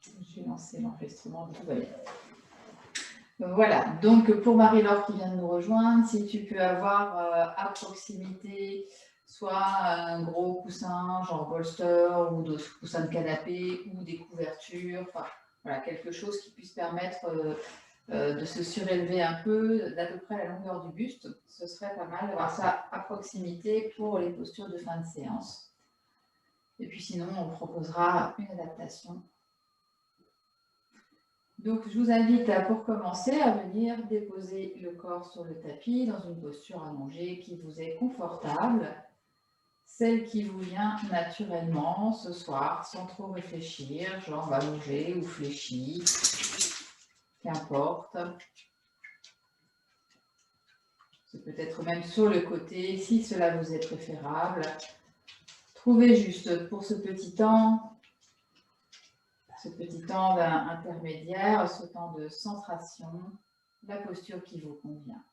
Je vais lancer l'enregistrement, tout va bien. Voilà, donc pour Marie-Laure qui vient de nous rejoindre, si tu peux avoir à proximité soit un gros coussin genre bolster ou d'autres coussins de canapé ou des couvertures, enfin voilà, quelque chose qui puisse permettre de se surélever un peu, d'à peu près la longueur du buste, ce serait pas mal d'avoir ça à proximité pour les postures de fin de séance. Et puis sinon, on proposera une adaptation. Donc, je vous invite pour commencer à venir déposer le corps sur le tapis dans une posture allongée qui vous est confortable, celle qui vous vient naturellement ce soir sans trop réfléchir, jambes allongées ou fléchies, qu'importe. C'est peut-être même sur le côté si cela vous est préférable. Trouvez juste pour ce petit temps intermédiaire, ce temps de centration, la posture qui vous convient.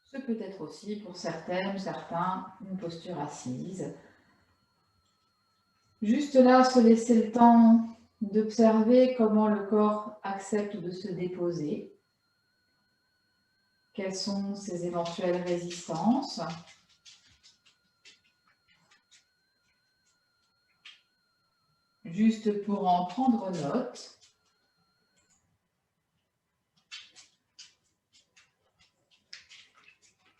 Ce peut être aussi pour certaines ou certains une posture assise. Juste là, se laisser le temps d'observer comment le corps accepte de se déposer. Quelles sont ses éventuelles résistances? Juste pour en prendre note.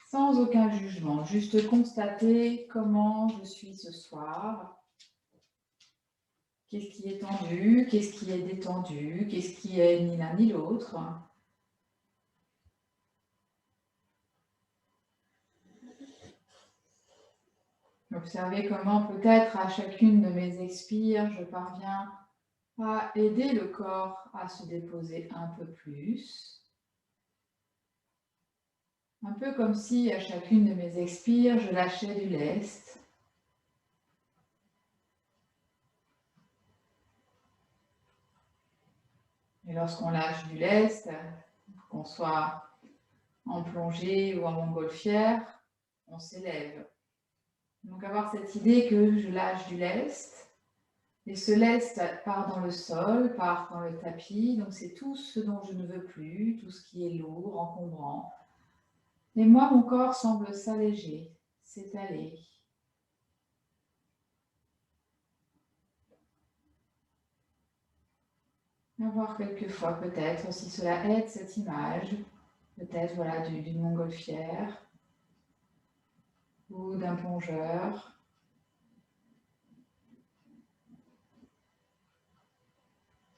Sans aucun jugement, juste constater comment je suis ce soir. Qu'est-ce qui est tendu, qu'est-ce qui est détendu, qu'est-ce qui est ni l'un ni l'autre. Observez comment peut-être à chacune de mes expires, je parviens à aider le corps à se déposer un peu plus. Un peu comme si à chacune de mes expires, je lâchais du lest. Et lorsqu'on lâche du lest, qu'on soit en plongée ou en montgolfière, on s'élève. Donc avoir cette idée que je lâche du lest, et ce lest part dans le sol, part dans le tapis, donc c'est tout ce dont je ne veux plus, tout ce qui est lourd, encombrant. Et moi, mon corps semble s'alléger, s'étaler. À voir quelquefois peut-être si cela aide cette image, peut-être voilà, d'une montgolfière ou d'un plongeur.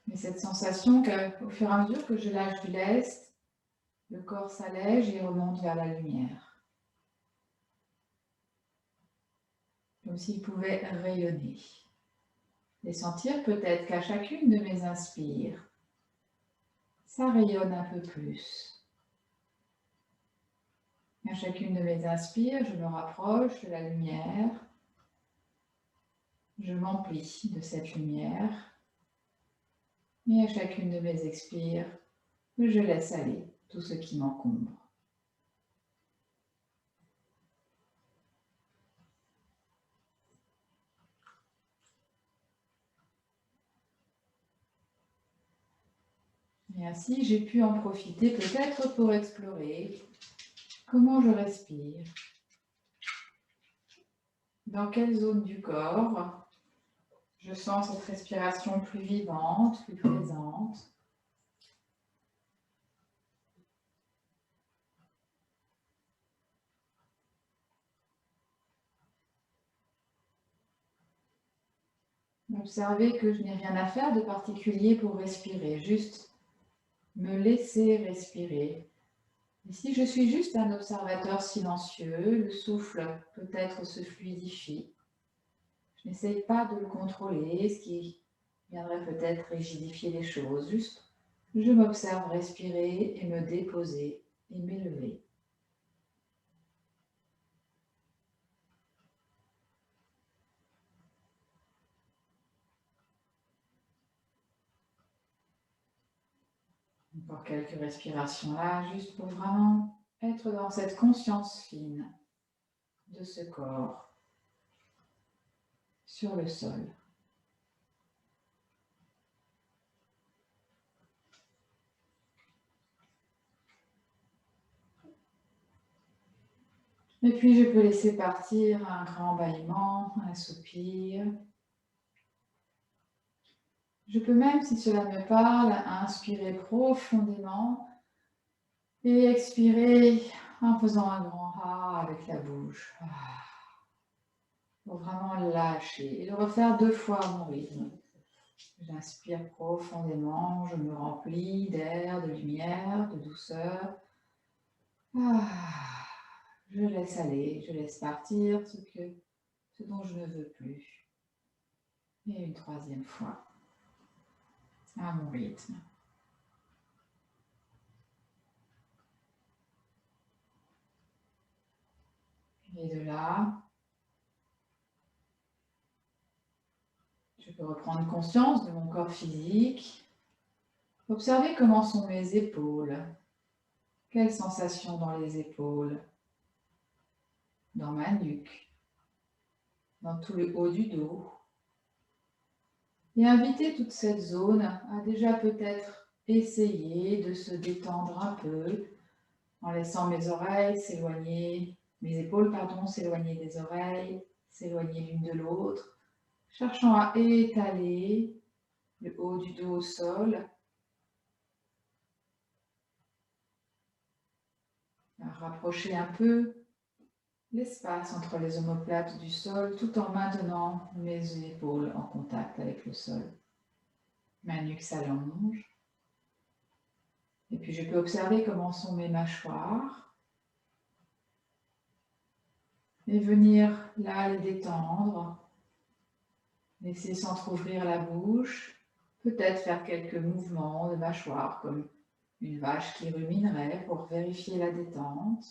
Mais cette sensation qu'au fur et à mesure que je lâche du lest, le corps s'allège et remonte vers la lumière. Comme s'il pouvait rayonner. Et sentir peut-être qu'à chacune de mes inspires, ça rayonne un peu plus. À chacune de mes inspires, je me rapproche de la lumière. Je m'emplis de cette lumière. Et à chacune de mes expires, je laisse aller tout ce qui m'encombre. Et ainsi, j'ai pu en profiter peut-être pour explorer comment je respire, dans quelle zone du corps je sens cette respiration plus vivante, plus présente. Observez que je n'ai rien à faire de particulier pour respirer, juste me laisser respirer. Et si je suis juste un observateur silencieux, le souffle peut-être se fluidifie. Je n'essaye pas de le contrôler, ce qui viendrait peut-être rigidifier les choses. Juste, je m'observe respirer et me déposer et m'élever. Encore quelques respirations là, juste pour vraiment être dans cette conscience fine de ce corps sur le sol. Et puis je peux laisser partir un grand bâillement, un soupir. Je peux même, si cela me parle, inspirer profondément et expirer en faisant un grand A avec la bouche. Pour vraiment lâcher et le refaire 2 fois à mon rythme. J'inspire profondément, je me remplis d'air, de lumière, de douceur. Je laisse aller, je laisse partir ce dont je ne veux plus. Et une 3e fois, à mon rythme. Et de là, je peux reprendre conscience de mon corps physique, observer comment sont mes épaules, quelles sensations dans les épaules, dans ma nuque, dans tout le haut du dos. Et inviter toute cette zone à déjà peut-être essayer de se détendre un peu en laissant mes oreilles s'éloigner, mes épaules, pardon, s'éloigner des oreilles, s'éloigner l'une de l'autre, cherchant à étaler le haut du dos au sol, à rapprocher un peu l'espace entre les omoplates du sol tout en maintenant mes épaules en contact avec le sol. Ma nuque s'allonge. Et puis je peux observer comment sont mes mâchoires et venir là les détendre, laisser s'entrouvrir la bouche, peut-être faire quelques mouvements de mâchoire comme une vache qui ruminerait pour vérifier la détente.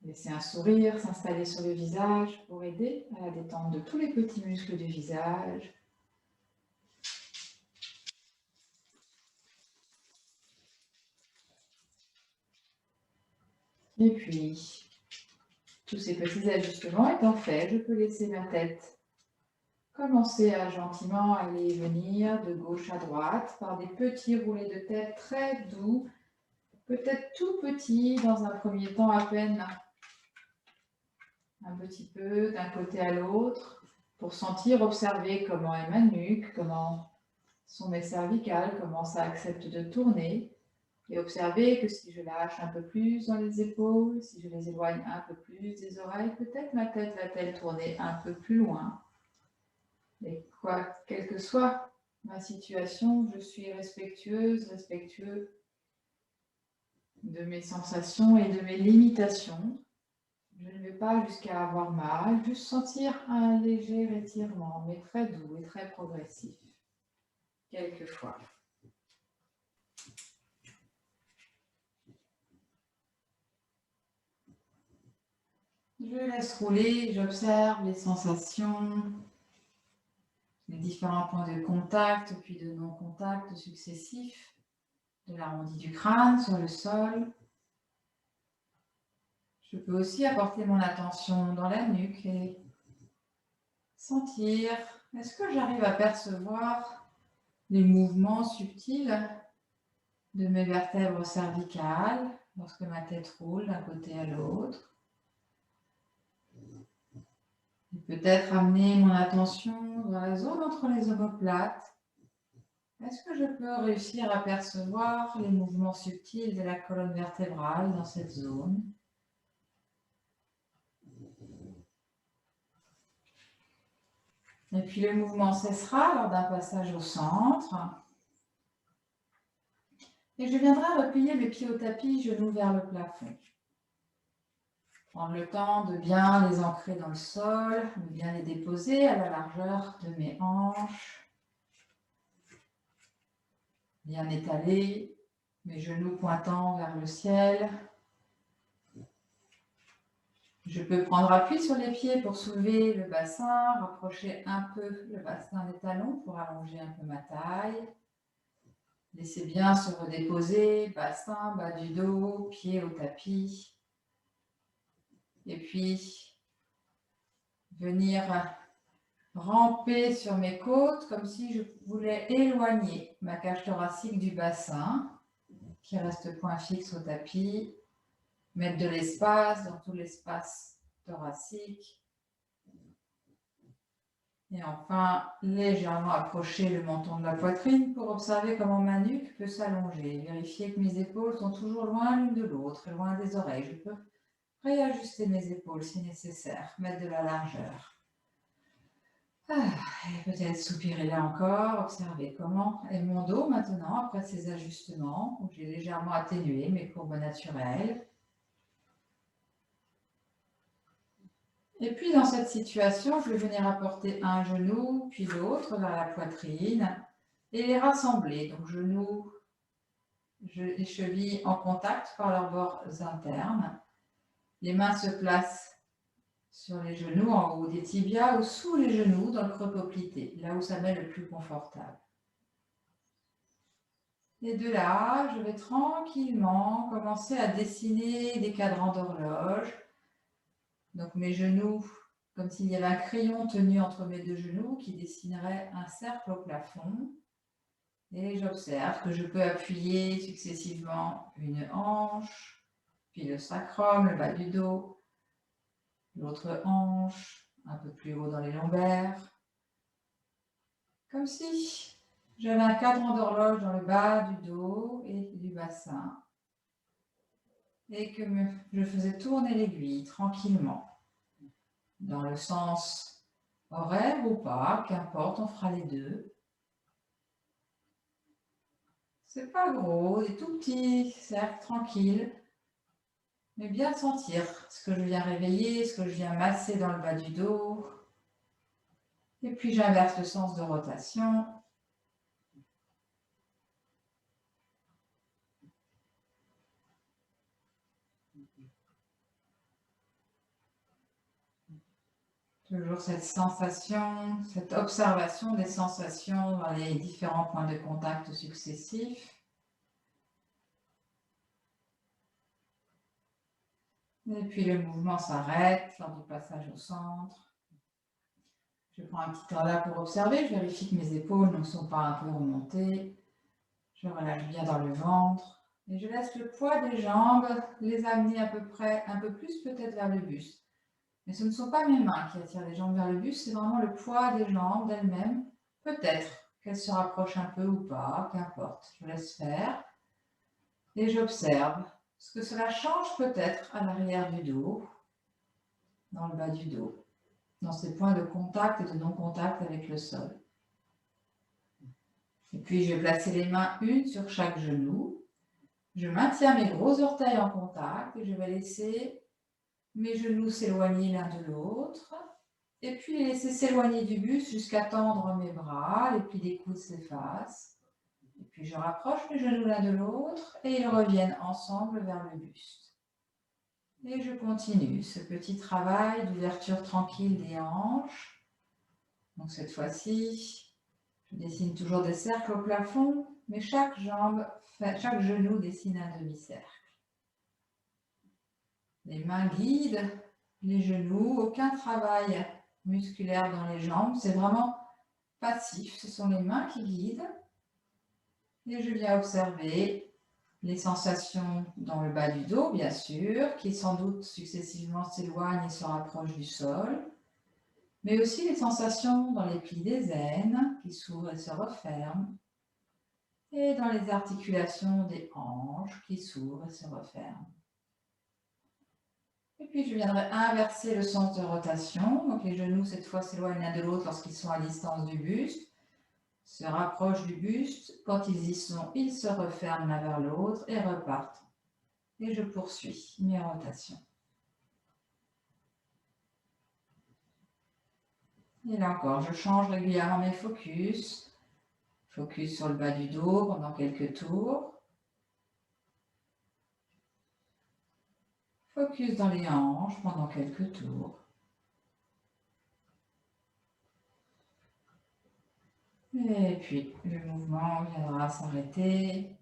Laisser un sourire s'installer sur le visage pour aider à la détente de tous les petits muscles du visage. Et puis, tous ces petits ajustements étant faits, je peux laisser ma tête commencer à gentiment aller et venir de gauche à droite par des petits roulés de tête très doux, peut-être tout petits dans un premier temps à peine un petit peu d'un côté à l'autre pour sentir, observer comment est ma nuque, comment sont mes cervicales, comment ça accepte de tourner. Et observer que si je lâche un peu plus dans les épaules, si je les éloigne un peu plus des oreilles, peut-être ma tête va-t-elle tourner un peu plus loin. Et quelle que soit ma situation, je suis respectueuse, respectueux de mes sensations et de mes limitations. Je ne vais pas jusqu'à avoir mal, juste sentir un léger étirement, mais très doux et très progressif. Quelquefois. Je laisse rouler, j'observe les sensations, les différents points de contact puis de non-contact successifs de l'arrondi du crâne sur le sol. Je peux aussi apporter mon attention dans la nuque et sentir, est-ce que j'arrive à percevoir les mouvements subtils de mes vertèbres cervicales lorsque ma tête roule d'un côté à l'autre. Et peut-être amener mon attention dans la zone entre les omoplates. Est-ce que je peux réussir à percevoir les mouvements subtils de la colonne vertébrale dans cette zone? Et puis le mouvement cessera lors d'un passage au centre. Et je viendrai replier mes pieds au tapis, genoux vers le plafond. Prendre le temps de bien les ancrer dans le sol, de bien les déposer à la largeur de mes hanches. Bien étaler, mes genoux pointant vers le ciel. Je peux prendre appui sur les pieds pour soulever le bassin, rapprocher un peu le bassin des talons pour allonger un peu ma taille. Laissez bien se redéposer, bassin, bas du dos, pieds au tapis. Et puis, venir ramper sur mes côtes comme si je voulais éloigner ma cage thoracique du bassin. qui reste point fixe au tapis. Mettre de l'espace dans tout l'espace thoracique. Et enfin, légèrement approcher le menton de la poitrine pour observer comment ma nuque peut s'allonger. Vérifier que mes épaules sont toujours loin l'une de l'autre et loin des oreilles. Je peux réajuster mes épaules si nécessaire, mettre de la largeur. Et peut-être soupirer là encore, observer comment est mon dos maintenant après ces ajustements où j'ai légèrement atténué mes courbes naturelles. Et puis dans cette situation, je vais venir apporter un genou puis l'autre vers la poitrine et les rassembler. Donc genoux et chevilles en contact par leurs bords internes. Les mains se placent sur les genoux, en haut des tibias ou sous les genoux dans le creux poplité, là où ça m'est le plus confortable. Et de là, je vais tranquillement commencer à dessiner des cadrans d'horloge. Donc mes genoux, comme s'il y avait un crayon tenu entre mes deux genoux qui dessinerait un cercle au plafond. Et j'observe que je peux appuyer successivement une hanche, puis le sacrum, le bas du dos, l'autre hanche, un peu plus haut dans les lombaires. Comme si j'avais un cadran d'horloge dans le bas du dos et du bassin. Et que je faisais tourner l'aiguille tranquillement. Dans le sens horaire ou pas, qu'importe, on fera les deux. C'est pas gros, des tout petits cercles tranquilles, mais bien sentir ce que je viens réveiller, ce que je viens masser dans le bas du dos. Et puis j'inverse le sens de rotation. Toujours cette sensation, cette observation des sensations dans les différents points de contact successifs. Et puis le mouvement s'arrête lors du passage au centre. Je prends un petit temps là pour observer, je vérifie que mes épaules ne sont pas un peu remontées. Je relâche bien dans le ventre et je laisse le poids des jambes les amener à peu près, un peu plus peut-être vers le buste. Mais ce ne sont pas mes mains qui attirent les jambes vers le buste, c'est vraiment le poids des jambes d'elles-mêmes. Peut-être qu'elles se rapprochent un peu ou pas, qu'importe. Je laisse faire et j'observe ce que cela change peut-être à l'arrière du dos, dans le bas du dos, dans ces points de contact et de non-contact avec le sol. Et puis je vais placer les mains une sur chaque genou. Je maintiens mes gros orteils en contact et je vais laisser mes genoux s'éloigner l'un de l'autre. Et puis les laisser s'éloigner du buste jusqu'à tendre mes bras, les plis des coudes s'effacent. Et puis je rapproche mes genoux l'un de l'autre et ils reviennent ensemble vers le buste. Et je continue ce petit travail d'ouverture tranquille des hanches. Donc cette fois-ci, je dessine toujours des cercles au plafond, mais chaque genou dessine un demi-cercle. Les mains guident les genoux, aucun travail musculaire dans les jambes, c'est vraiment passif, ce sont les mains qui guident. Et je viens observer les sensations dans le bas du dos, bien sûr, qui sans doute successivement s'éloignent et se rapprochent du sol, mais aussi les sensations dans les plis des aines qui s'ouvrent et se referment, et dans les articulations des hanches qui s'ouvrent et se referment. Et puis je viendrai inverser le sens de rotation, donc les genoux cette fois s'éloignent l'un de l'autre lorsqu'ils sont à distance du buste, se rapprochent du buste, quand ils y sont, ils se referment l'un vers l'autre et repartent. Et je poursuis mes rotations. Et là encore, je change régulièrement mes focus. Focus sur le bas du dos pendant quelques tours. Focus dans les hanches pendant quelques tours. Et puis, le mouvement viendra s'arrêter.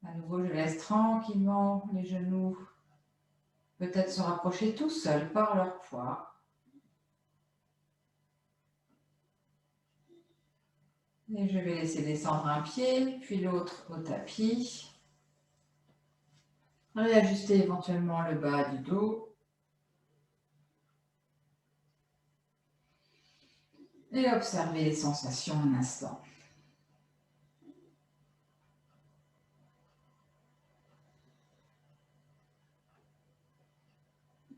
À nouveau, je laisse tranquillement les genoux peut-être se rapprocher tout seuls par leur poids. Et je vais laisser descendre un pied, puis l'autre au tapis. Réajustez éventuellement le bas du dos. Et observez les sensations un instant.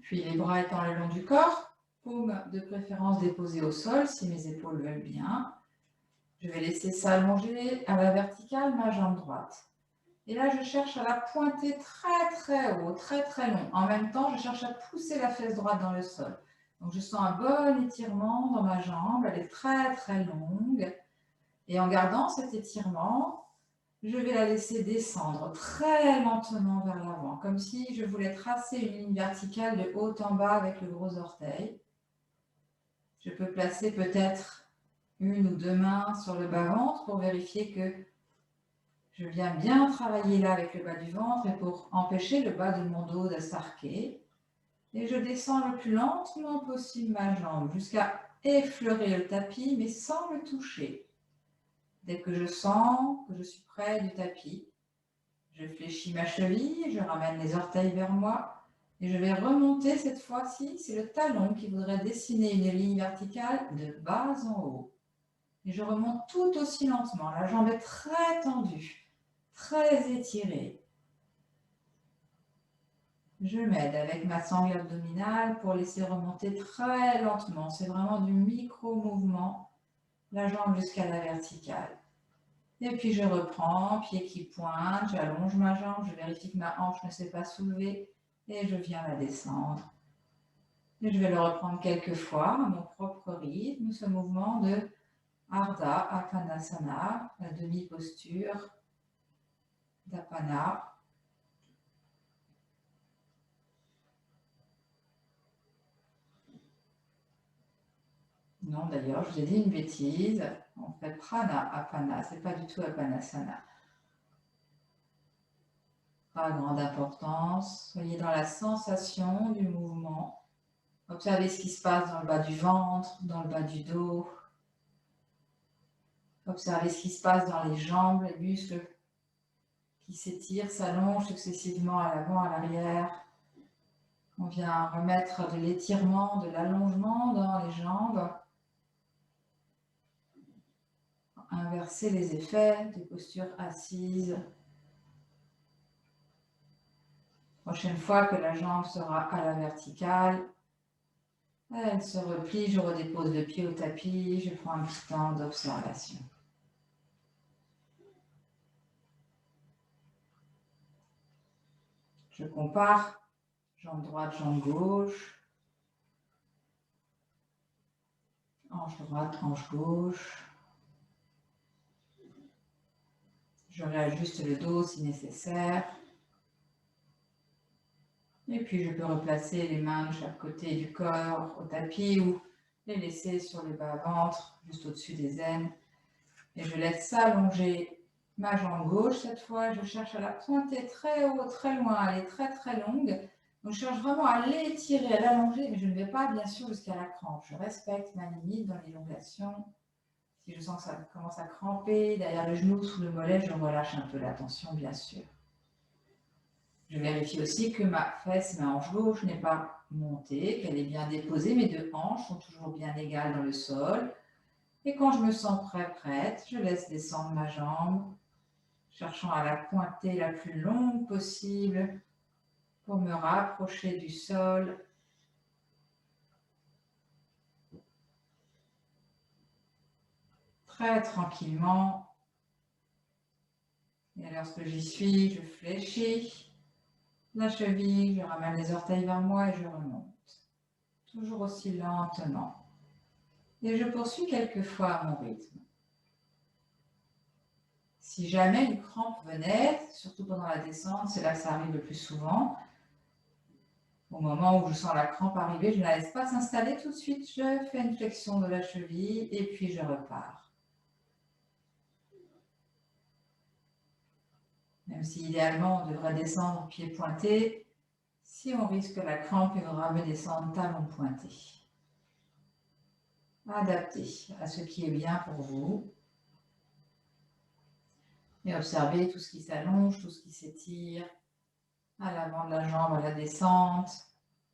Puis les bras étant le long du corps, paumes de préférence déposées au sol si mes épaules veulent bien. Je vais laisser s'allonger à la verticale ma jambe droite. Et là, je cherche à la pointer très très haut, très très long. En même temps, je cherche à pousser la fesse droite dans le sol. Donc je sens un bon étirement dans ma jambe, elle est très très longue. Et en gardant cet étirement, je vais la laisser descendre très lentement vers l'avant, comme si je voulais tracer une ligne verticale de haut en bas avec le gros orteil. Je peux placer peut-être une ou deux mains sur le bas-ventre pour vérifier que je viens bien travailler là avec le bas du ventre et pour empêcher le bas de mon dos de s'arquer. Et je descends le plus lentement possible ma jambe jusqu'à effleurer le tapis, mais sans le toucher. Dès que je sens que je suis près du tapis, je fléchis ma cheville, je ramène les orteils vers moi et je vais remonter cette fois-ci. C'est le talon qui voudrait dessiner une ligne verticale de bas en haut. Et je remonte tout aussi lentement. La jambe est très tendue, très étirée. Je m'aide avec ma sangle abdominale pour laisser remonter très lentement. C'est vraiment du micro-mouvement, la jambe jusqu'à la verticale. Et puis je reprends, pied qui pointe, j'allonge ma jambe, je vérifie que ma hanche ne s'est pas soulevée et je viens la descendre. Et je vais le reprendre quelques fois à mon propre rythme, ce mouvement de Ardha Apanasana, la demi-posture d'Apana. Non, d'ailleurs, je vous ai dit une bêtise. On fait Prana Apana, c'est pas du tout Apanasana. Pas grande importance. Soyez dans la sensation du mouvement. Observez ce qui se passe dans le bas du ventre, dans le bas du dos. Observez ce qui se passe dans les jambes, les muscles qui s'étirent, s'allongent successivement à l'avant, à l'arrière. On vient remettre de l'étirement, de l'allongement dans les jambes. Inverser les effets des postures assises. Prochaine fois que la jambe sera à la verticale, elle se replie, je redépose le pied au tapis, je prends un petit temps d'observation. Je compare jambe droite, jambe gauche, hanche droite, hanche gauche. Je réajuste le dos si nécessaire. Et puis je peux replacer les mains de chaque côté du corps au tapis ou les laisser sur le bas-ventre, juste au-dessus des aines. Et je laisse s'allonger ma jambe gauche cette fois. Je cherche à la pointer très haut, très loin, elle est très très longue. Donc je cherche vraiment à l'étirer, à l'allonger, mais je ne vais pas bien sûr jusqu'à la crampe. Je respecte ma limite dans l'élongation. Si je sens que ça commence à cramper, derrière le genou, sous le mollet, je relâche un peu la tension, bien sûr. Je vérifie aussi que ma fesse, ma hanche gauche n'est pas montée, qu'elle est bien déposée. Mes deux hanches sont toujours bien égales dans le sol. Et quand je me sens prête, je laisse descendre ma jambe, cherchant à la pointer la plus longue possible pour me rapprocher du sol. Très tranquillement. Et lorsque j'y suis, je fléchis la cheville, je ramène les orteils vers moi et je remonte. Toujours aussi lentement. Et je poursuis quelques fois à mon rythme. Si jamais une crampe venait, surtout pendant la descente, c'est là que ça arrive le plus souvent, au moment où je sens la crampe arriver, je ne la laisse pas s'installer tout de suite, je fais une flexion de la cheville et puis je repars. Même si idéalement on devrait descendre pied pointé, si on risque la crampe, il faudra me descendre talon pointé. Adapté à ce qui est bien pour vous. Et observez tout ce qui s'allonge, tout ce qui s'étire. à l'avant de la jambe, à la descente,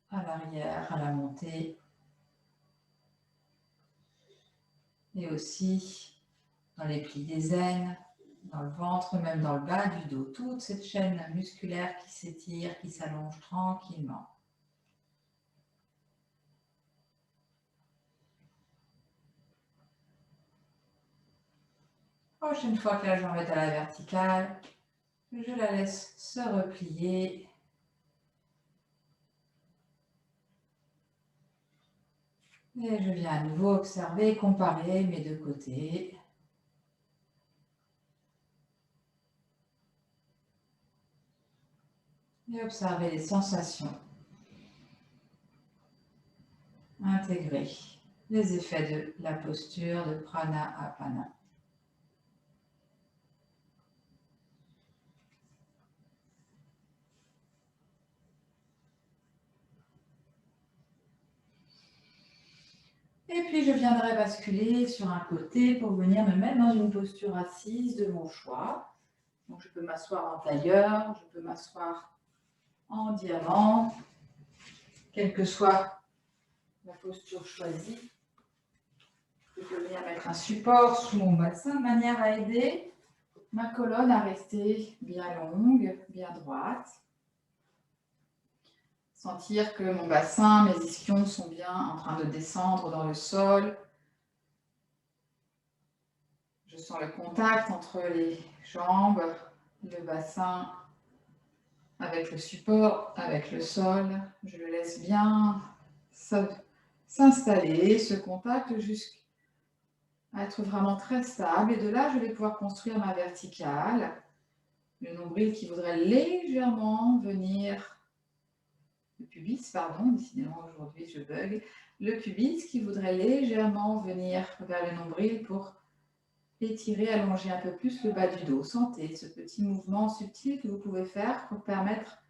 à l'arrière, à la montée. Et aussi dans les plis des aines, dans le ventre, même dans le bas du dos. Toute cette chaîne musculaire qui s'étire, qui s'allonge tranquillement. Prochaine fois que la jambe est à la verticale, je la laisse se replier. Et je viens à nouveau observer, comparer mes deux côtés. Et observer les sensations. Intégrer les effets de la posture de prana apana. Et puis je viendrai basculer sur un côté pour venir me mettre dans une posture assise de mon choix. Donc je peux m'asseoir en tailleur, je peux m'asseoir en diamant, quelle que soit la posture choisie. Je peux venir mettre un support sous mon bassin de manière à aider ma colonne à rester bien longue, bien droite. Sentir que mon bassin, mes ischions sont bien en train de descendre dans le sol. Je sens le contact entre les jambes, le bassin avec le support, avec le sol. Je le laisse bien s'installer, ce contact jusqu'à être vraiment très stable. Et de là, je vais pouvoir construire ma verticale. Le nombril qui voudrait légèrement venir, le pubis, pardon, décidément aujourd'hui je bug, le pubis qui voudrait légèrement venir vers le nombril pour étirer, allonger un peu plus le bas du dos. Sentez ce petit mouvement subtil que vous pouvez faire pour permettre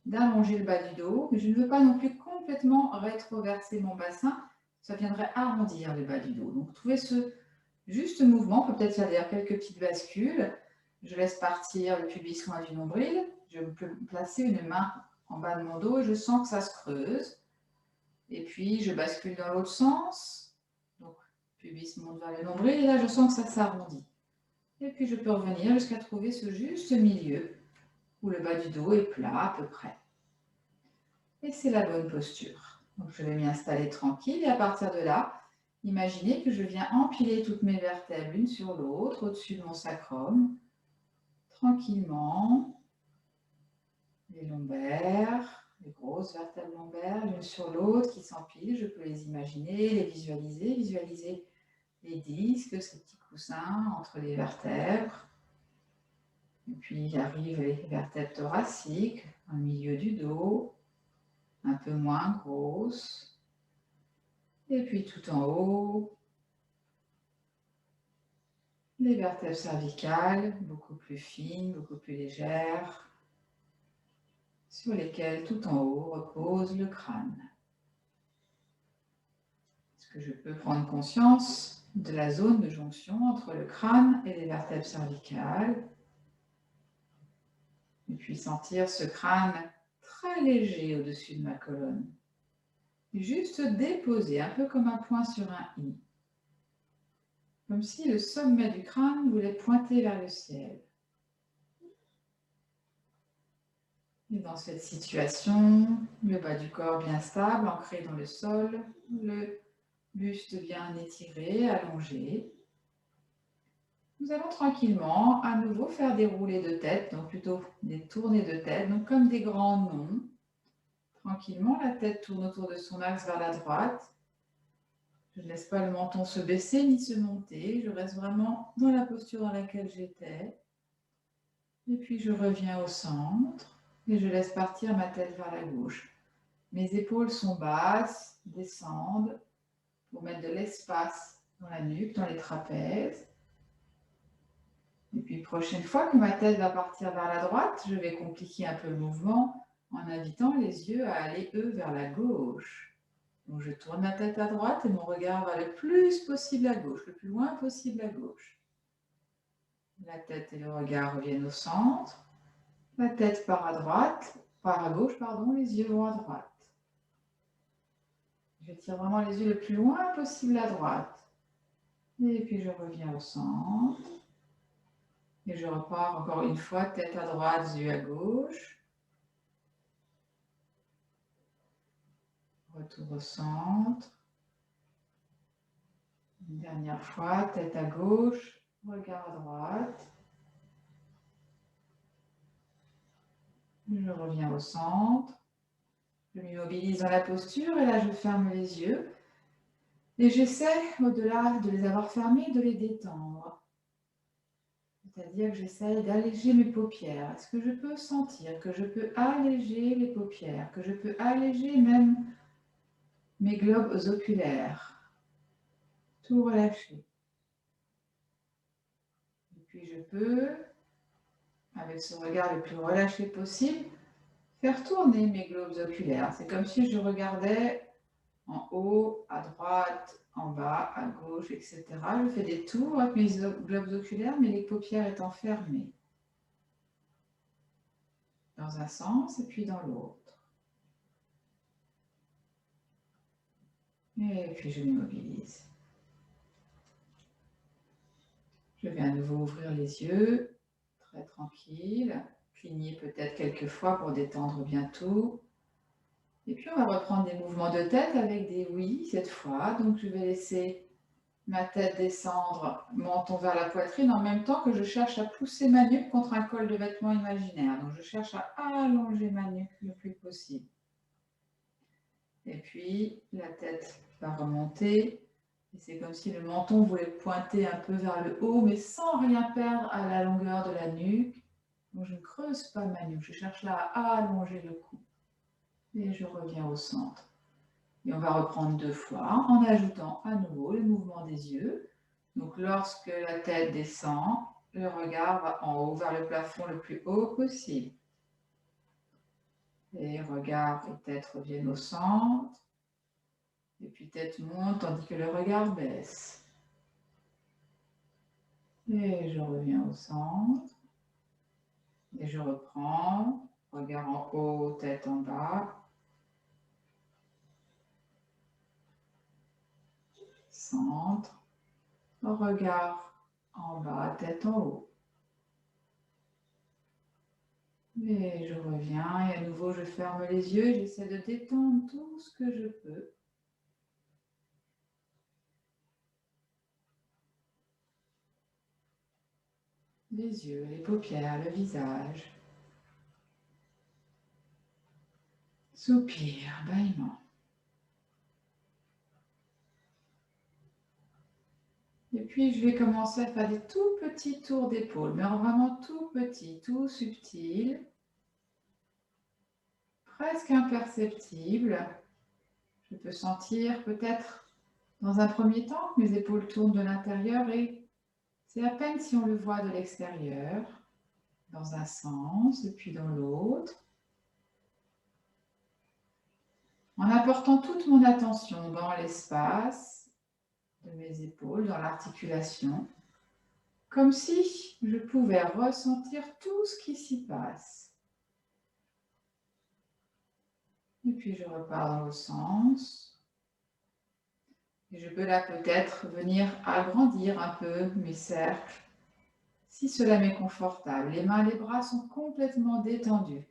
d'allonger le bas du dos. Mais je ne veux pas non plus complètement rétroverser mon bassin, ça viendrait arrondir le bas du dos. Donc trouvez ce juste mouvement, on peut peut-être faire d'ailleurs quelques petites bascules. Je laisse partir le pubis loin du nombril. Je peux placer une main en bas de mon dos et je sens que ça se creuse. Et puis je bascule dans l'autre sens. Donc pubis monte vers le nombril et là je sens que ça s'arrondit. Et puis je peux revenir jusqu'à trouver ce juste milieu où le bas du dos est plat à peu près. Et c'est la bonne posture. Donc je vais m'y installer tranquille et à partir de là, imaginez que je viens empiler toutes mes vertèbres l'une sur l'autre au-dessus de mon sacrum, tranquillement, les lombaires, les grosses vertèbres lombaires l'une sur l'autre qui s'empilent. Je peux les imaginer, les visualiser les disques, ces petits coussins entre les vertèbres. Et puis arrivent les vertèbres thoraciques, au milieu du dos, un peu moins grosses. Et puis tout en haut, les vertèbres cervicales, beaucoup plus fines, beaucoup plus légères, sur lesquelles tout en haut repose le crâne. Est-ce que je peux prendre conscience de la zone de jonction entre le crâne et les vertèbres cervicales? Et puis sentir ce crâne très léger au-dessus de ma colonne. Juste déposer, un peu comme un point sur un i. Comme si le sommet du crâne voulait pointer vers le ciel. Et dans cette situation, le bas du corps bien stable, ancré dans le sol, le buste bien étiré, allongé. Nous allons tranquillement à nouveau faire des roulées de tête, donc plutôt des tournées de tête, donc comme des grands nons. Tranquillement, la tête tourne autour de son axe vers la droite. Je ne laisse pas le menton se baisser ni se monter. Je reste vraiment dans la posture dans laquelle j'étais. Et puis je reviens au centre et je laisse partir ma tête vers la gauche. Mes épaules sont basses, descendent pour mettre de l'espace dans la nuque, dans les trapèzes. Et puis prochaine fois que ma tête va partir vers la droite, je vais compliquer un peu le mouvement en invitant les yeux à aller, eux, vers la gauche. Donc je tourne ma tête à droite et mon regard va le plus possible à gauche, le plus loin possible à gauche. La tête et le regard reviennent au centre. La tête part à droite, à gauche, pardon, les yeux vont à droite. Je tire vraiment les yeux le plus loin possible à droite. Et puis je reviens au centre. Et je repars encore une fois, tête à droite, yeux à gauche. Retour au centre. Une dernière fois, tête à gauche, regard à droite. Je reviens au centre. Je m'immobilise dans la posture et là je ferme les yeux. Et j'essaie, au-delà de les avoir fermés, de les détendre. C'est-à-dire que j'essaie d'alléger mes paupières. Est-ce que je peux sentir que je peux alléger les paupières, que je peux alléger même mes globes oculaires? Tout relâcher. Et puis je peux, avec ce regard le plus relâché possible, faire tourner mes globes oculaires. C'est comme si je regardais en haut, à droite, en bas, à gauche, etc. Je fais des tours avec mes globes oculaires, mais les paupières étant fermées. Dans un sens et puis dans l'autre. Et puis je m'immobilise. Je vais à nouveau ouvrir les yeux, très tranquille, cligner peut-être quelques fois pour détendre bien tout. Et puis on va reprendre des mouvements de tête avec des oui cette fois. Donc je vais laisser ma tête descendre, menton vers la poitrine, en même temps que je cherche à pousser ma nuque contre un col de vêtement imaginaire. Donc je cherche à allonger ma nuque le plus possible. Et puis la tête va remonter. Et c'est comme si le menton voulait pointer un peu vers le haut, mais sans rien perdre à la longueur de la nuque. Donc je ne creuse pas ma nuque, je cherche là à allonger le cou. Et je reviens au centre. Et on va reprendre 2 fois en ajoutant à nouveau le mouvement des yeux. Donc lorsque la tête descend, le regard va en haut vers le plafond le plus haut possible. Et regard et tête reviennent au centre. Et puis tête monte tandis que le regard baisse. Et je reviens au centre. Et je reprends. Regard en haut, tête en bas. Centre. Regard en bas, tête en haut. Et je reviens et à nouveau je ferme les yeux et j'essaie de détendre tout ce que je peux. Les yeux, les paupières, le visage. Soupir, bâillement. Et puis je vais commencer à faire des tout petits tours d'épaule, mais vraiment tout petits, tout subtils, presque imperceptibles. Je peux sentir peut-être dans un premier temps que mes épaules tournent de l'intérieur et c'est à peine si on le voit de l'extérieur, dans un sens et puis dans l'autre. En apportant toute mon attention dans l'espace de mes épaules, dans l'articulation, comme si je pouvais ressentir tout ce qui s'y passe. Et puis je repars dans le sens. Et je peux là peut-être venir agrandir un peu mes cercles, si cela m'est confortable. Les mains, les bras sont complètement détendus.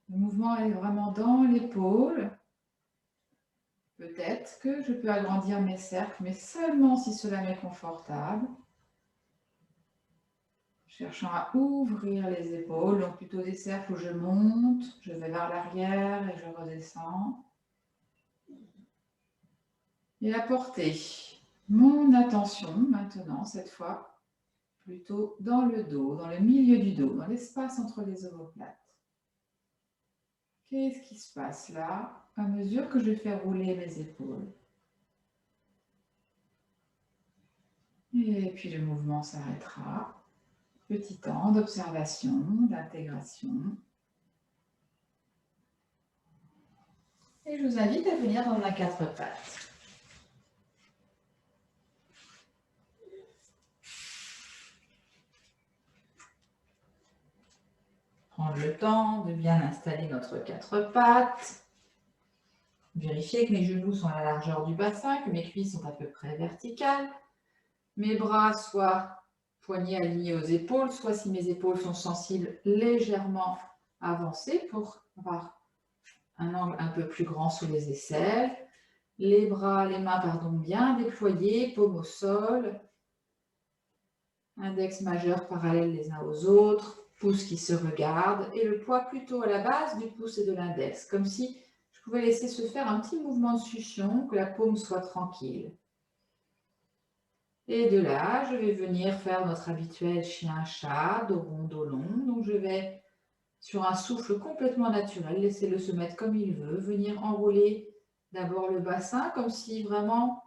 Le mouvement est vraiment dans l'épaule. Peut-être que je peux agrandir mes cercles, mais seulement si cela m'est confortable. Cherchant à ouvrir les épaules, donc plutôt des cercles où je monte, je vais vers l'arrière et je redescends. Et apporter mon attention maintenant, cette fois, plutôt dans le dos, dans le milieu du dos, dans l'espace entre les omoplates. Qu'est-ce qui se passe là, à mesure que je fais rouler mes épaules? Et puis le mouvement s'arrêtera. Petit temps d'observation, d'intégration. Et je vous invite à venir dans un 4 pattes. prendre le temps de bien installer notre quatre pattes. Vérifier que mes genoux sont à la largeur du bassin, que mes cuisses sont à peu près verticales. Mes bras soient poignets alignés aux épaules, soit si mes épaules sont sensibles, légèrement avancées pour avoir un angle un peu plus grand sous les aisselles. Les mains bien déployées, paume au sol. Index majeur parallèles les uns aux autres, pouces qui se regardent et le poids plutôt à la base du pouce et de l'index, comme si je pouvais laisser se faire un petit mouvement de succion, que la paume soit tranquille. Et de là, je vais venir faire notre habituel chien-chat, dos rond, dos long. Donc je vais, sur un souffle complètement naturel, laisser-le se mettre comme il veut, venir enrouler d'abord le bassin, comme si vraiment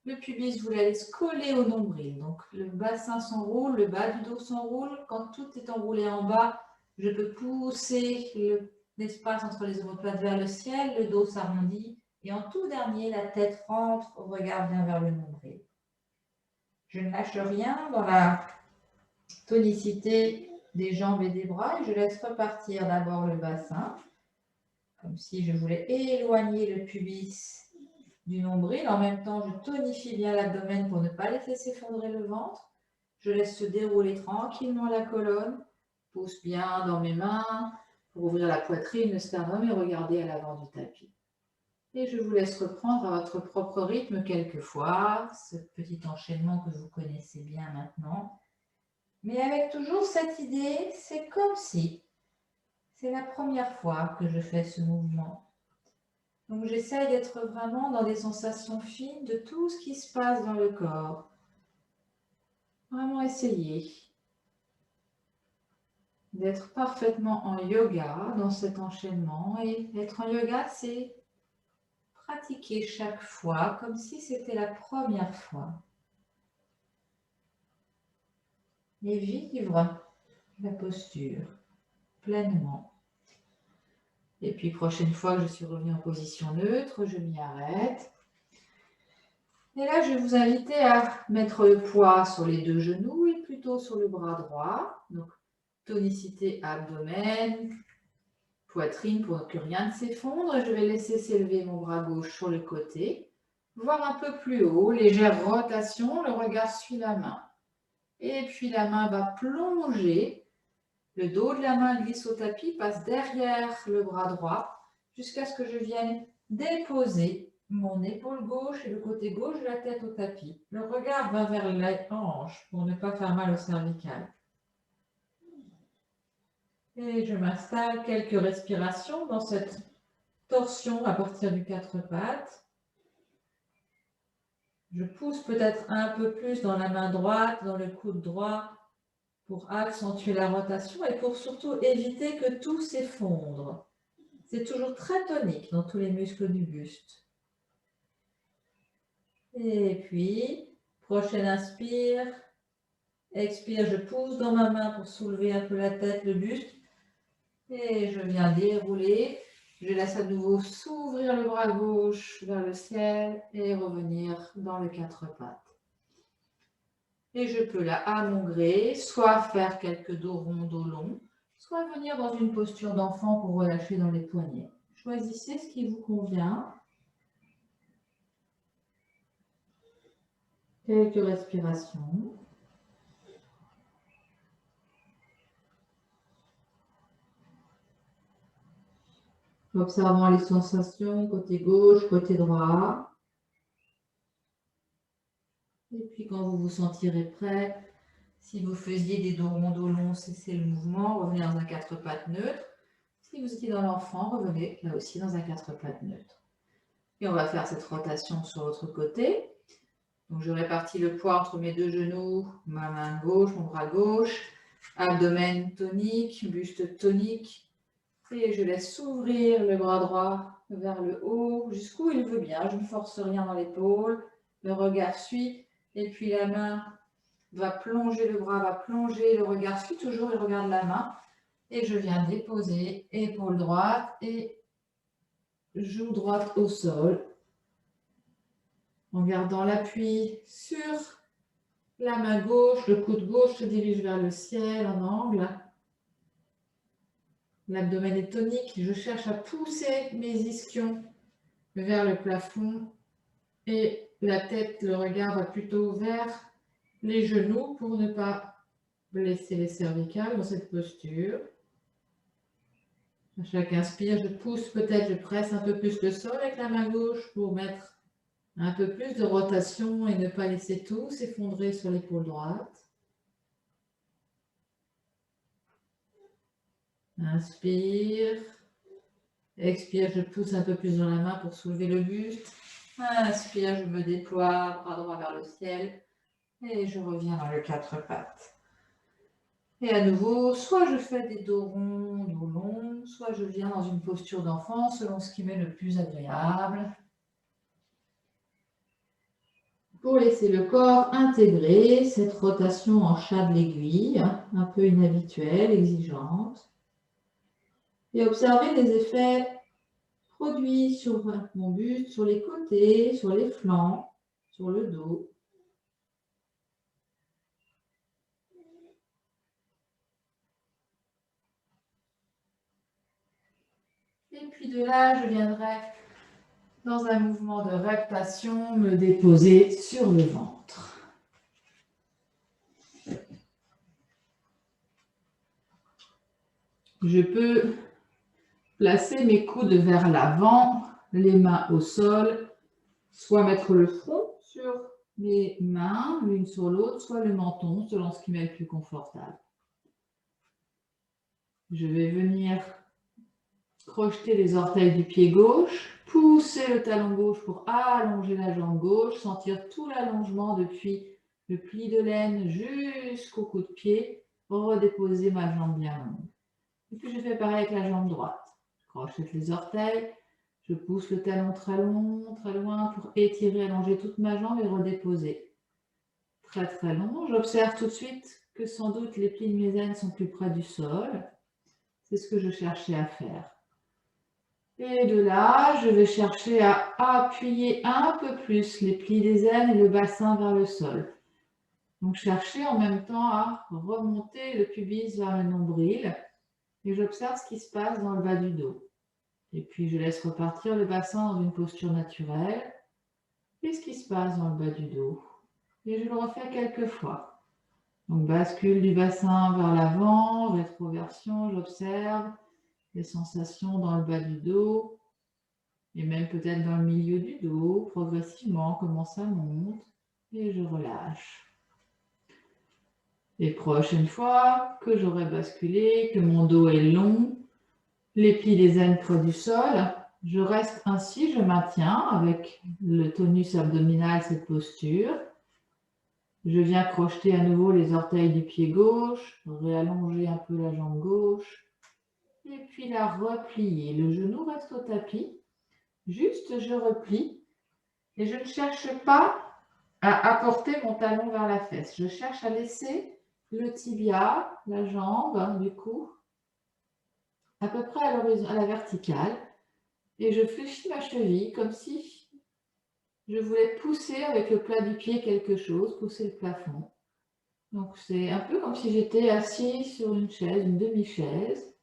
le pubis voulait aller se coller au nombril. Donc le bassin s'enroule, le bas du dos s'enroule. Quand tout est enroulé en bas, je peux pousser l'espace entre les omoplates vers le ciel, le dos s'arrondit. Et en tout dernier, la tête rentre, regarde bien vers le nombril. Je ne lâche rien dans la tonicité des jambes et des bras et je laisse repartir d'abord le bassin, comme si je voulais éloigner le pubis du nombril. En même temps, je tonifie bien l'abdomen pour ne pas laisser s'effondrer le ventre. Je laisse se dérouler tranquillement la colonne, pousse bien dans mes mains pour ouvrir la poitrine, le sternum et regarder à l'avant du tapis. Et je vous laisse reprendre à votre propre rythme quelquefois, ce petit enchaînement que vous connaissez bien maintenant. Mais avec toujours cette idée, c'est comme si c'est la première fois que je fais ce mouvement. Donc j'essaie d'être vraiment dans des sensations fines de tout ce qui se passe dans le corps. Vraiment essayer d'être parfaitement en yoga dans cet enchaînement. Et être en yoga, c'est pratiquer chaque fois comme si c'était la première fois. Et vivre la posture pleinement. Et puis, prochaine fois que je suis revenue en position neutre, je m'y arrête. Et là, je vais vous inviter à mettre le poids sur les deux genoux et plutôt sur le bras droit. Donc, tonicité abdomen, poitrine pour que rien ne s'effondre. Je vais laisser s'élever mon bras gauche sur le côté, voir un peu plus haut, légère rotation, le regard suit la main. Et puis la main va plonger, le dos de la main glisse au tapis, passe derrière le bras droit, jusqu'à ce que je vienne déposer mon épaule gauche et le côté gauche de la tête au tapis. Le regard va vers la hanche pour ne pas faire mal au cervical. Et je m'installe quelques respirations dans cette torsion à partir du quatre pattes. Je pousse peut-être un peu plus dans la main droite, dans le coude droit, pour accentuer la rotation et pour surtout éviter que tout s'effondre. C'est toujours très tonique dans tous les muscles du buste. Et puis, prochaine inspire. Expire, je pousse dans ma main pour soulever un peu la tête, le buste. Et je viens dérouler. Je laisse à nouveau s'ouvrir le bras gauche vers le ciel et revenir dans le quatre pattes. Et je peux là, à mon gré, soit faire quelques dos ronds, dos longs, soit venir dans une posture d'enfant pour relâcher dans les poignets. Choisissez ce qui vous convient. Quelques respirations. Observant les sensations côté gauche, côté droit. Et puis quand vous vous sentirez prêt, si vous faisiez des dos ronds, dos longs, cessez le mouvement, revenez dans un quatre pattes neutre. Si vous étiez dans l'enfant, revenez là aussi dans un quatre pattes neutre. Et on va faire cette rotation sur l'autre côté. Donc je répartis le poids entre mes deux genoux, ma main gauche, mon bras gauche, abdomen tonique, buste tonique. Et je laisse s'ouvrir le bras droit vers le haut, jusqu'où il veut bien. Je ne force rien dans l'épaule. Le regard suit. Et puis la main va plonger, le bras va plonger. Le regard suit toujours, il regarde la main. Et je viens déposer épaule droite et joue droite au sol. En gardant l'appui sur la main gauche, le coude gauche se dirige vers le ciel en angle. L'abdomen est tonique. Je cherche à pousser mes ischions vers le plafond et la tête, le regard va plutôt vers les genoux pour ne pas blesser les cervicales dans cette posture. À chaque inspire, je pousse peut-être, je presse un peu plus le sol avec la main gauche pour mettre un peu plus de rotation et ne pas laisser tout s'effondrer sur l'épaule droite. Inspire. Expire, je pousse un peu plus dans la main pour soulever le buste. Inspire, je me déploie, bras droit vers le ciel. Et je reviens dans le quatre pattes. Et à nouveau, soit je fais des dos ronds, dos longs, soit je viens dans une posture d'enfant selon ce qui m'est le plus agréable. Pour laisser le corps intégrer cette rotation en chat de l'aiguille, un peu inhabituelle, exigeante. Et observer les effets produits sur mon buste, sur les côtés, sur les flancs, sur le dos. Et puis de là, je viendrai dans un mouvement de reptation me déposer sur le ventre. Je peux placer mes coudes vers l'avant, les mains au sol, soit mettre le front sur mes mains, l'une sur l'autre, soit le menton, selon ce qui m'est le plus confortable. Je vais venir crocheter les orteils du pied gauche, pousser le talon gauche pour allonger la jambe gauche, sentir tout l'allongement depuis le pli de l'aine jusqu'au coup de pied, pour redéposer ma jambe bien longue. Et puis je fais pareil avec la jambe droite. Je crochette les orteils, je pousse le talon très long, très loin pour étirer, allonger toute ma jambe et redéposer. Très très long. J'observe tout de suite que sans doute les plis de mes aines sont plus près du sol. C'est ce que je cherchais à faire. Et de là, je vais chercher à appuyer un peu plus les plis des aines et le bassin vers le sol. Donc chercher en même temps à remonter le pubis vers le nombril. Et j'observe ce qui se passe dans le bas du dos. Et puis je laisse repartir le bassin dans une posture naturelle. Et ce qui se passe dans le bas du dos. Et je le refais quelques fois. Donc bascule du bassin vers l'avant, rétroversion, j'observe les sensations dans le bas du dos. Et même peut-être dans le milieu du dos, progressivement, comment ça monte. Et je relâche. Et prochaine fois que j'aurai basculé, que mon dos est long, les plis des aines près du sol, je reste ainsi, je maintiens avec le tonus abdominal cette posture. Je viens crocheter à nouveau les orteils du pied gauche, réallonger un peu la jambe gauche, et puis la replier. Le genou reste au tapis, juste je replie, et je ne cherche pas à apporter mon talon vers la fesse. Je cherche à laisser le tibia, la jambe, du cou, à peu près à la verticale. Et je fléchis ma cheville comme si je voulais pousser avec le plat du pied quelque chose, pousser le plafond. Donc c'est un peu comme si j'étais assis sur une chaise, une demi-chaise.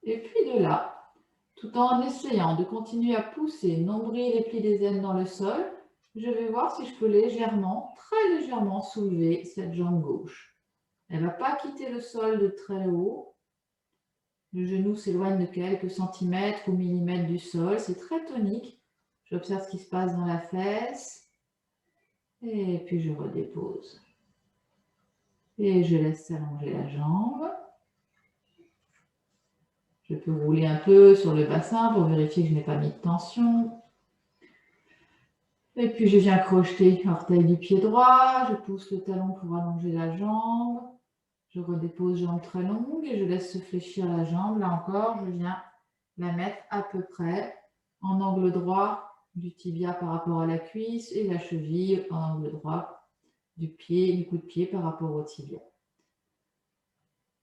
Et puis de là, tout en essayant de continuer à pousser nombril et plis des aines dans le sol, je vais voir si je peux légèrement, très légèrement soulever cette jambe gauche. Elle ne va pas quitter le sol de très haut. Le genou s'éloigne de quelques centimètres ou millimètres du sol. C'est très tonique. J'observe ce qui se passe dans la fesse. Et puis je redépose. Et je laisse s'allonger la jambe. Je peux rouler un peu sur le bassin pour vérifier que je n'ai pas mis de tension. Et puis je viens crocheter l'orteil du pied droit. Je pousse le talon pour allonger la jambe. Je redépose jambe très longue et je laisse se fléchir la jambe. Là encore, je viens la mettre à peu près en angle droit du tibia par rapport à la cuisse et la cheville en angle droit du pied, du coup de pied par rapport au tibia.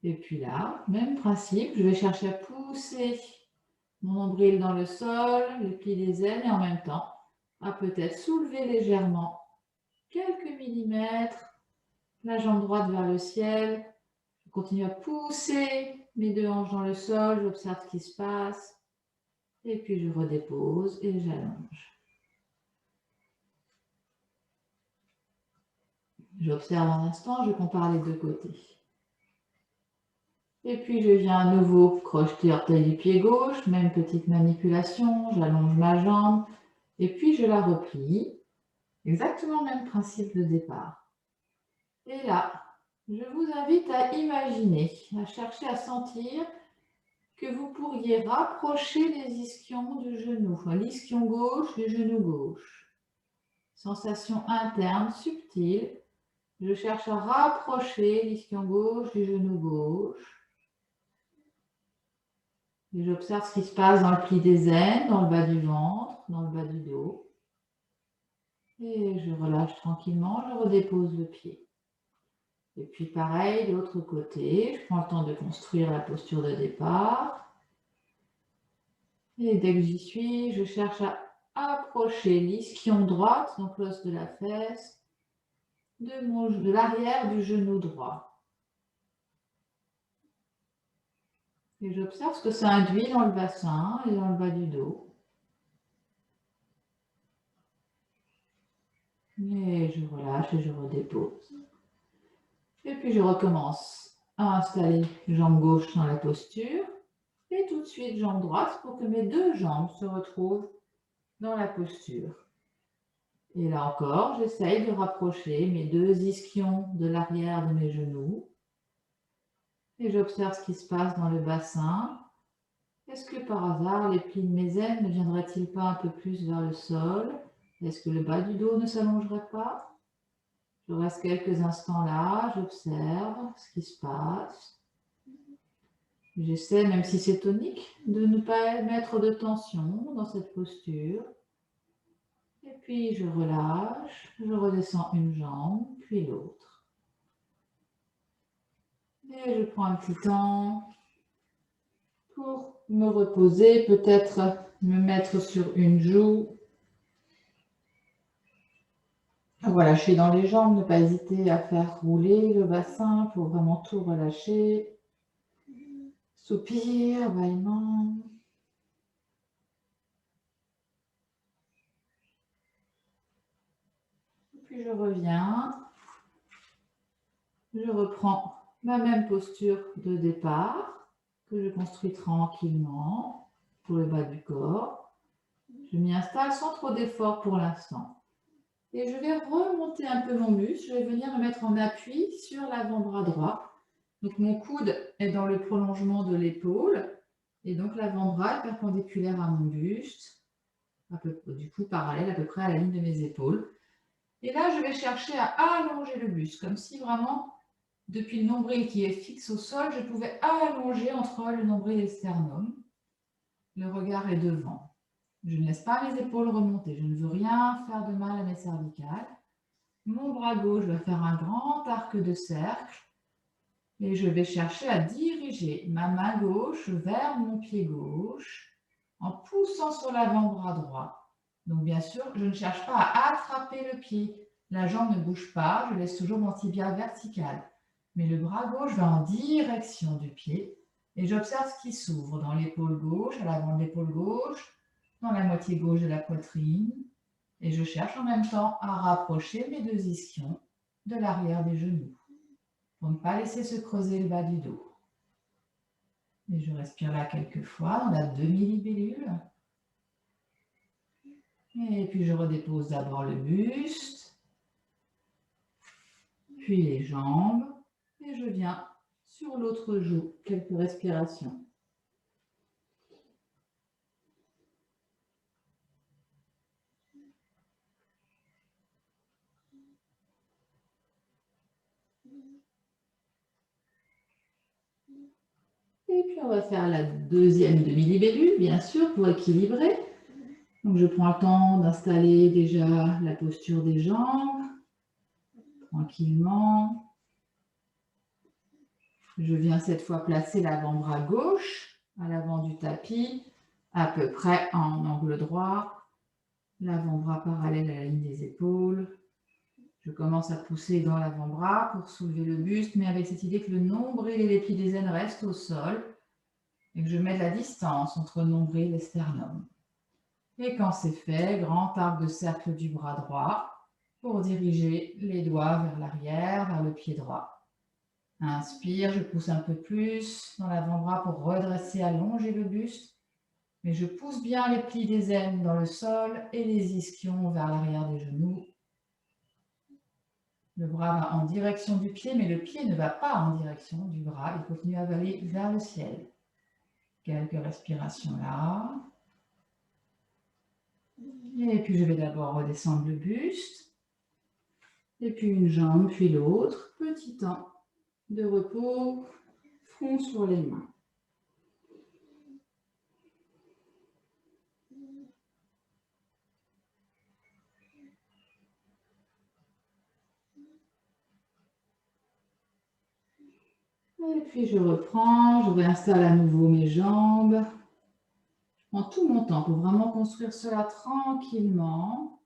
Et puis là, même principe, je vais chercher à pousser mon nombril dans le sol, les plis des aines et en même temps à peut-être soulever légèrement quelques millimètres la jambe droite vers le ciel. Je continue à pousser mes deux hanches dans le sol, j'observe ce qui se passe. Et puis je redépose et j'allonge. J'observe un instant, je compare les deux côtés. Et puis je viens à nouveau crocheter orteil du pied gauche, même petite manipulation, j'allonge ma jambe et puis je la replie. Exactement le même principe de départ. Et là, je vous invite à imaginer, à chercher à sentir que vous pourriez rapprocher les ischions du genou, enfin l'ischion gauche du genou gauche. Sensation interne, subtile. Je cherche à rapprocher l'ischion gauche du genou gauche. Et j'observe ce qui se passe dans le pli des aines, dans le bas du ventre, dans le bas du dos. Et je relâche tranquillement, je redépose le pied. Et puis pareil, de l'autre côté, je prends le temps de construire la posture de départ. Et dès que j'y suis, je cherche à approcher l'ischion droite, donc l'os de la fesse, de l'arrière du genou droit. Et j'observe ce que ça induit dans le bassin et dans le bas du dos. Et je relâche et je redépose. Et puis je recommence à installer jambe gauche dans la posture. Et tout de suite jambe droite pour que mes deux jambes se retrouvent dans la posture. Et là encore, j'essaye de rapprocher mes deux ischions de l'arrière de mes genoux. Et j'observe ce qui se passe dans le bassin. Est-ce que par hasard, les plis de mes aines ne viendraient-ils pas un peu plus vers le sol? Est-ce que le bas du dos ne s'allongerait pas? Je reste quelques instants là, j'observe ce qui se passe. J'essaie, même si c'est tonique, de ne pas mettre de tension dans cette posture. Et puis je relâche, je redescends une jambe, puis l'autre. Et je prends un petit temps pour me reposer, peut-être me mettre sur une joue. Relâcher dans les jambes, ne pas hésiter à faire rouler le bassin pour vraiment tout relâcher. Soupir, bâillement. Puis je reviens. Je reprends ma même posture de départ que je construis tranquillement pour le bas du corps. Je m'y installe sans trop d'effort pour l'instant. Et je vais remonter un peu mon buste. Je vais venir me mettre en appui sur l'avant-bras droit. Donc mon coude est dans le prolongement de l'épaule. Et donc l'avant-bras est perpendiculaire à mon buste. Du coup, parallèle à peu près à la ligne de mes épaules. Et là, je vais chercher à allonger le buste, comme si vraiment, depuis le nombril qui est fixe au sol, je pouvais allonger entre le nombril et le sternum. Le regard est devant. Je ne laisse pas mes épaules remonter. Je ne veux rien faire de mal à mes cervicales. Mon bras gauche va faire un grand arc de cercle. Et je vais chercher à diriger ma main gauche vers mon pied gauche en poussant sur l'avant-bras droit. Donc bien sûr, je ne cherche pas à attraper le pied. La jambe ne bouge pas, je laisse toujours mon tibia vertical. Mais le bras gauche va en direction du pied et j'observe ce qui s'ouvre dans l'épaule gauche, à l'avant de l'épaule gauche, dans la moitié gauche de la poitrine. Et je cherche en même temps à rapprocher mes deux ischions de l'arrière des genoux pour ne pas laisser se creuser le bas du dos. Et je respire là quelques fois dans la demi-libellule. Et puis je redépose d'abord le buste, puis les jambes, et je viens sur l'autre joue, quelques respirations. Et puis on va faire la deuxième demi-libellule, bien sûr, pour équilibrer. Donc je prends le temps d'installer déjà la posture des jambes, tranquillement. Je viens cette fois placer l'avant-bras gauche à l'avant du tapis, à peu près en angle droit. L'avant-bras parallèle à la ligne des épaules. Je commence à pousser dans l'avant-bras pour soulever le buste, mais avec cette idée que le nombril et les plis des aines restent au sol et que je mets de la distance entre le nombril et le sternum. Et quand c'est fait, grand arc de cercle du bras droit pour diriger les doigts vers l'arrière, vers le pied droit. Inspire, je pousse un peu plus dans l'avant-bras pour redresser, allonger le buste. Mais je pousse bien les plis des aines dans le sol et les ischions vers l'arrière des genoux. Le bras va en direction du pied, mais le pied ne va pas en direction du bras. Il continue à aller vers le ciel. Quelques respirations là. Et puis je vais d'abord redescendre le buste. Et puis une jambe, puis l'autre. Petit temps de repos, front sur les mains. Et puis je reprends, je réinstalle à nouveau mes jambes. Je prends tout mon temps pour vraiment construire cela tranquillement.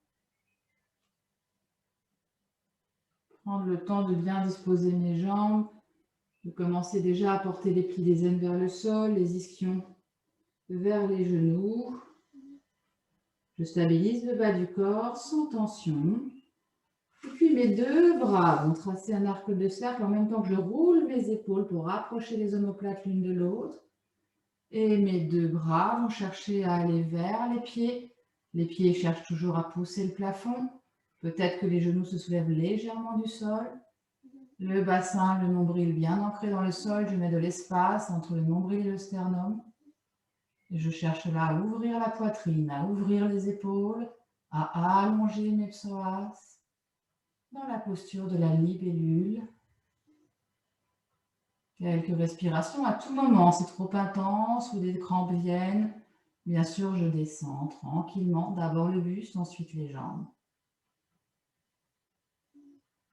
Prendre le temps de bien disposer mes jambes, de commencer déjà à porter les plis des aines vers le sol, les ischions vers les genoux. Je stabilise le bas du corps sans tension. Et puis mes deux bras vont tracer un arc de cercle en même temps que je roule mes épaules pour rapprocher les omoplates l'une de l'autre. Et mes deux bras vont chercher à aller vers les pieds. Les pieds cherchent toujours à pousser le plafond. Peut-être que les genoux se soulèvent légèrement du sol. Le bassin, le nombril bien ancré dans le sol. Je mets de l'espace entre le nombril et le sternum. Et je cherche là à ouvrir la poitrine, à ouvrir les épaules, à allonger mes psoas dans la posture de la libellule. Quelques respirations à tout moment. C'est trop intense ou des crampes viennent. Bien sûr, je descends tranquillement. D'abord le buste, ensuite les jambes.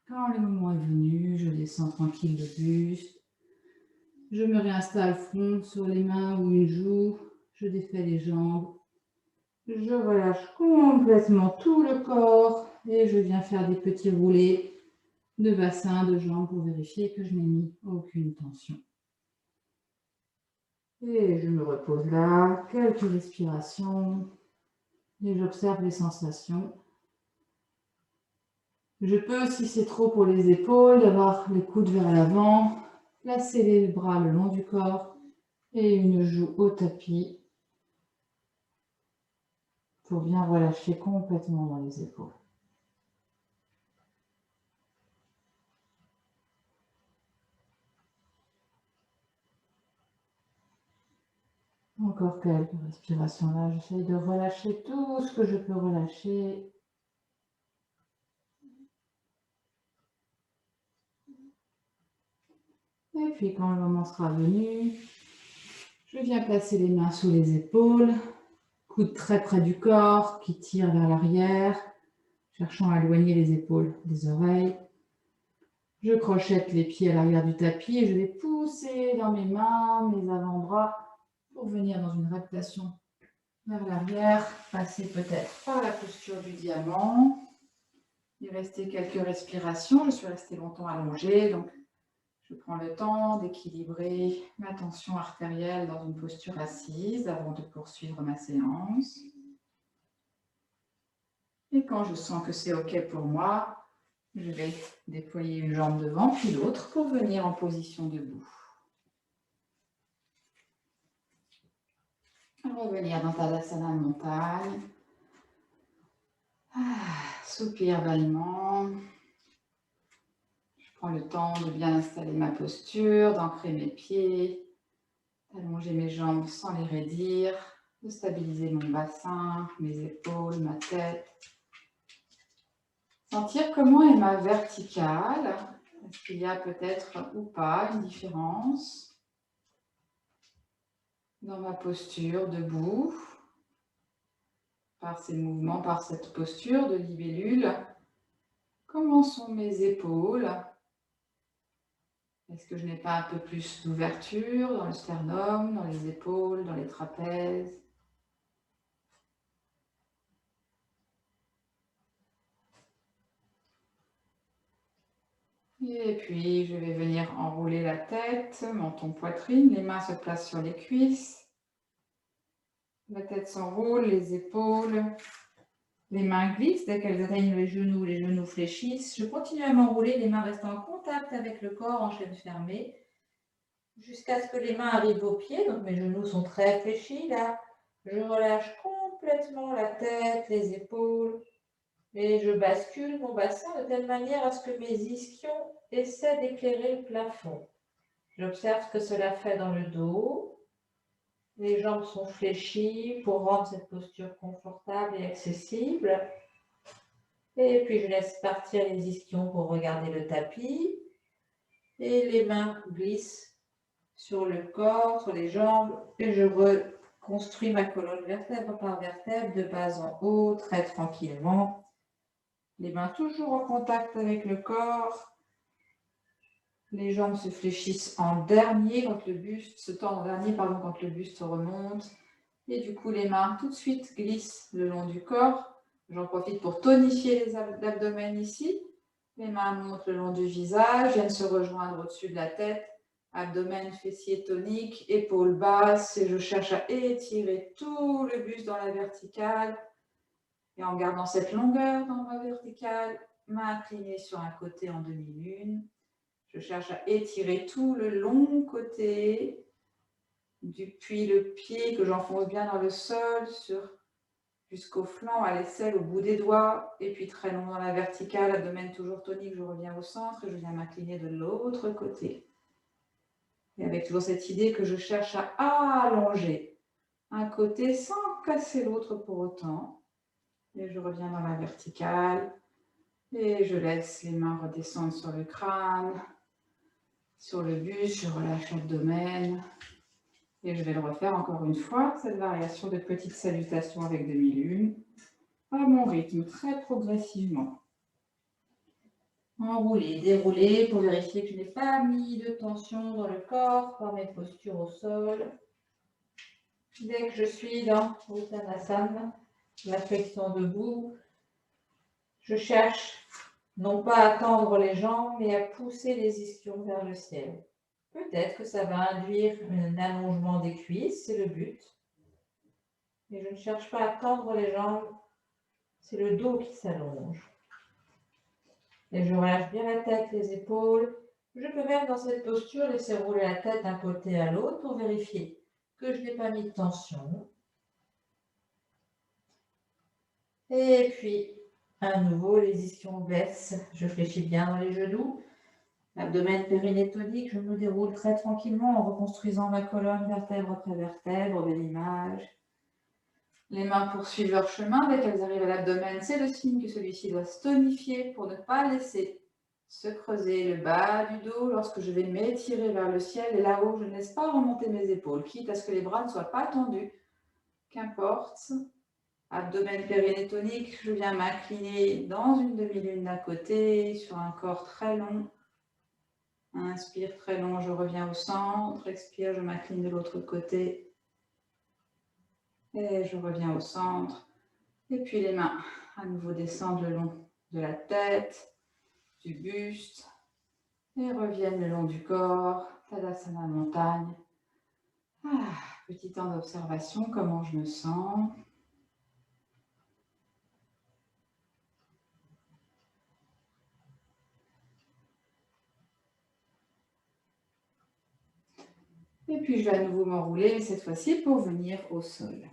Quand le moment est venu, je descends tranquille le buste. Je me réinstalle front sur les mains ou une joue. Je défais les jambes. Je relâche complètement tout le corps et je viens faire des petits roulés de bassin, de jambes pour vérifier que je n'ai mis aucune tension. Et je me repose là, quelques respirations et j'observe les sensations. Je peux, si c'est trop pour les épaules, avoir les coudes vers l'avant, placer les bras le long du corps et une joue au tapis pour bien relâcher complètement dans les épaules. Encore quelques respirations là, j'essaye de relâcher tout ce que je peux relâcher. Et puis quand le moment sera venu, je viens placer les mains sous les épaules, coudes très près du corps qui tire vers l'arrière, cherchant à éloigner les épaules des oreilles. Je crochette les pieds à l'arrière du tapis et je vais pousser dans mes mains, mes avant-bras pour venir dans une rotation vers l'arrière, passer peut-être par la posture du diamant. Il restait quelques respirations, je suis restée longtemps allongée, donc je prends le temps d'équilibrer ma tension artérielle dans une posture assise avant de poursuivre ma séance. Et quand je sens que c'est OK pour moi, je vais déployer une jambe devant puis l'autre pour venir en position debout. Revenir dans Tadasana montagne. Soupir bâillement. Je prends le temps de bien installer ma posture, d'ancrer mes pieds, d'allonger mes jambes sans les raidir, de stabiliser mon bassin, mes épaules, ma tête. Sentir comment est ma verticale. Est-ce qu'il y a peut-être ou pas une différence dans ma posture debout, par ces mouvements, par cette posture de libellule? Comment sont mes épaules? Est-ce que je n'ai pas un peu plus d'ouverture dans le sternum, dans les épaules, dans les trapèzes? Et puis, je vais venir enrouler la tête, menton, poitrine. Les mains se placent sur les cuisses. La tête s'enroule, les épaules. Les mains glissent dès qu'elles atteignent les genoux fléchissent. Je continue à m'enrouler, les mains restent en contact avec le corps en chaîne fermée, jusqu'à ce que les mains arrivent aux pieds. Donc mes genoux sont très fléchis là. Je relâche complètement la tête, les épaules, et je bascule mon bassin de telle manière à ce que mes ischions essaient d'éclairer le plafond. J'observe ce que cela fait dans le dos. Les jambes sont fléchies pour rendre cette posture confortable et accessible. Et puis je laisse partir les ischions pour regarder le tapis. Et les mains glissent sur le corps, sur les jambes. Et je reconstruis ma colonne vertèbre par vertèbre, de bas en haut, très tranquillement. Les mains toujours en contact avec le corps. Les jambes se fléchissent en dernier quand le buste se tend en dernier, quand le buste remonte. Et du coup, les mains tout de suite glissent le long du corps. J'en profite pour tonifier l'abdomen ici. Les mains montent le long du visage, viennent se rejoindre au-dessus de la tête. Abdomen, fessier tonique, épaules basses. Et je cherche à étirer tout le buste dans la verticale. Et en gardant cette longueur dans ma verticale, main inclinée sur un côté en demi-lune. Je cherche à étirer tout le long côté, depuis le pied que j'enfonce bien dans le sol, jusqu'au flanc, à l'aisselle, au bout des doigts, et puis très long dans la verticale, abdomen toujours tonique, je reviens au centre et je viens m'incliner de l'autre côté. Et avec toujours cette idée que je cherche à allonger un côté sans casser l'autre pour autant. Et je reviens dans la verticale et je laisse les mains redescendre sur le crâne. Sur le buste, je relâche l'abdomen et je vais le refaire encore une fois, cette variation de petite salutation avec demi-lune, à mon rythme, très progressivement. Enrouler, dérouler pour vérifier que je n'ai pas mis de tension dans le corps par mes postures au sol. Dès que je suis dans Uttanasana, la flexion debout, je cherche non pas à tendre les jambes, mais à pousser les ischions vers le ciel. Peut-être que ça va induire un allongement des cuisses, c'est le but. Mais je ne cherche pas à tendre les jambes, c'est le dos qui s'allonge. Et je relâche bien la tête, les épaules. Je peux même dans cette posture laisser rouler la tête d'un côté à l'autre pour vérifier que je n'ai pas mis de tension. Et puis, à nouveau, les ischions baissent. Je fléchis bien dans les genoux. Abdomen périnée tonique, je me déroule très tranquillement en reconstruisant ma colonne vertèbre après vertèbre, belle image. Les mains poursuivent leur chemin. Dès qu'elles arrivent à l'abdomen, c'est le signe que celui-ci doit se tonifier pour ne pas laisser se creuser le bas du dos lorsque je vais m'étirer vers le ciel. Et là-haut, je ne laisse pas remonter mes épaules, quitte à ce que les bras ne soient pas tendus. Qu'importe. Abdomen périnée tonique, je viens m'incliner dans une demi-lune d'un côté, sur un corps très long. Inspire très long, je reviens au centre. Expire, je m'incline de l'autre côté. Et je reviens au centre. Et puis les mains à nouveau descendent le long de la tête, du buste. Et reviennent le long du corps. Tadasana montagne. Petit temps d'observation, comment je me sens. Et puis je vais à nouveau m'enrouler, mais cette fois-ci pour venir au sol.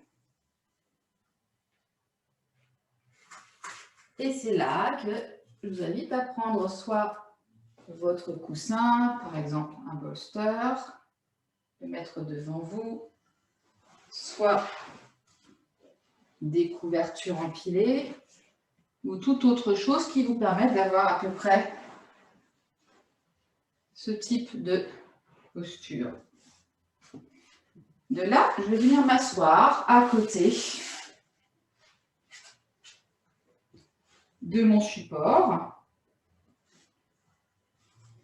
Et c'est là que je vous invite à prendre soit votre coussin, par exemple un bolster, le mettre devant vous, soit des couvertures empilées ou toute autre chose qui vous permette d'avoir à peu près ce type de posture. De là, je vais venir m'asseoir à côté de mon support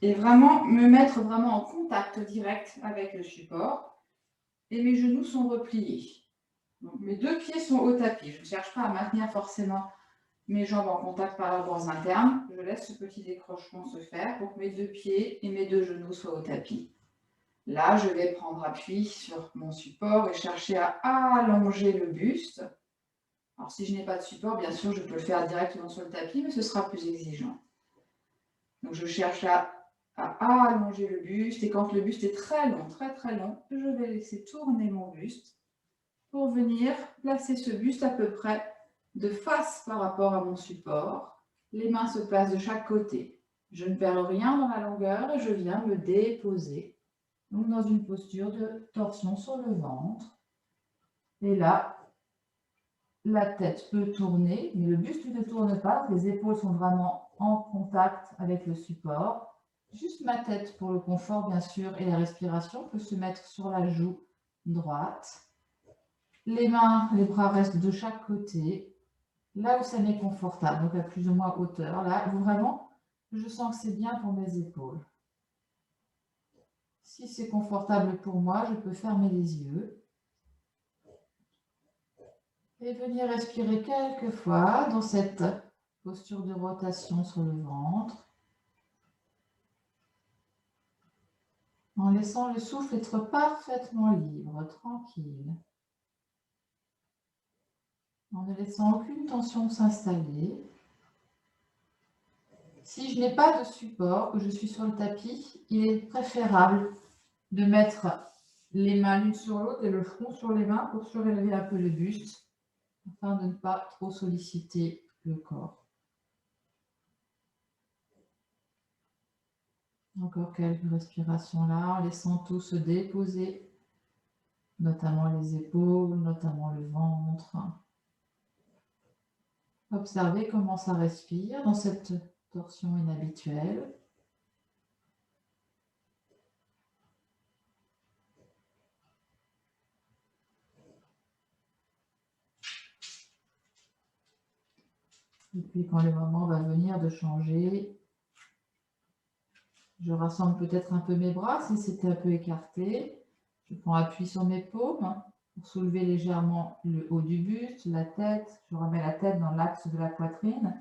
et vraiment me mettre vraiment en contact direct avec le support et mes genoux sont repliés. Donc, mes deux pieds sont au tapis. Je ne cherche pas à maintenir forcément mes jambes en contact par leurs bords internes. Je laisse ce petit décrochement se faire pour que mes 2 pieds et mes 2 genoux soient au tapis. Là, je vais prendre appui sur mon support et chercher à allonger le buste. Alors, si je n'ai pas de support, bien sûr, je peux le faire directement sur le tapis, mais ce sera plus exigeant. Donc, je cherche à allonger le buste. Et quand le buste est très long, très long, je vais laisser tourner mon buste pour venir placer ce buste à peu près de face par rapport à mon support. Les mains se placent de chaque côté. Je ne perds rien dans la longueur et je viens me déposer. Donc, dans une posture de torsion sur le ventre. Et là, la tête peut tourner, mais le buste ne tourne pas. Les épaules sont vraiment en contact avec le support. Juste ma tête pour le confort, bien sûr, et la respiration peut se mettre sur la joue droite. Les mains, les bras restent de chaque côté, là où ça m'est confortable, donc à plus ou moins hauteur. Là, vraiment, je sens que c'est bien pour mes épaules. Si c'est confortable pour moi, je peux fermer les yeux et venir respirer quelques fois dans cette posture de rotation sur le ventre, en laissant le souffle être parfaitement libre, tranquille, en ne laissant aucune tension s'installer. Si je n'ai pas de support, que je suis sur le tapis, il est préférable de mettre les mains l'une sur l'autre et le front sur les mains pour surélever un peu le buste, afin de ne pas trop solliciter le corps. Encore quelques respirations là, en laissant tout se déposer, notamment les épaules, notamment le ventre. Observez comment ça respire dans cette torsion inhabituelle. Et puis quand le moment va venir de changer, je rassemble peut-être un peu mes bras si c'était un peu écarté. Je prends appui sur mes paumes pour soulever légèrement le haut du buste, la tête. Je remets la tête dans l'axe de la poitrine.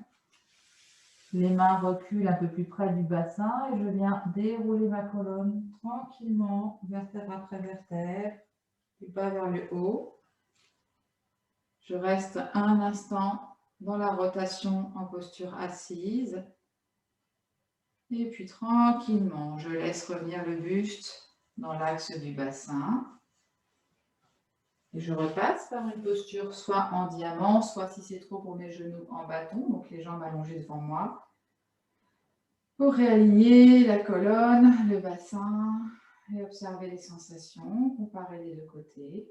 Les mains reculent un peu plus près du bassin et je viens dérouler ma colonne tranquillement, vertèbre après vertèbre, du bas vers le haut. Je reste un instant dans la rotation en posture assise. Et puis tranquillement, je laisse revenir le buste dans l'axe du bassin. Et je repasse par une posture soit en diamant, soit si c'est trop pour mes genoux en bâton, donc les jambes allongées devant moi. Pour réaligner la colonne, le bassin et observer les sensations, comparer les deux côtés.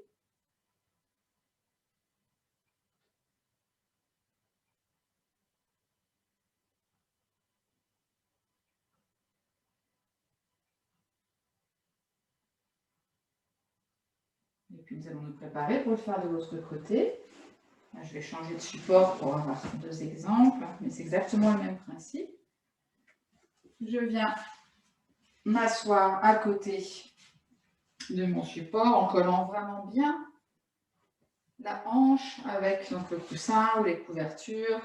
Et puis nous allons nous préparer pour le faire de l'autre côté. Là, je vais changer de support pour avoir deux exemples, mais c'est exactement le même principe. Je viens m'asseoir à côté de mon support en collant vraiment bien la hanche avec donc, le coussin ou les couvertures.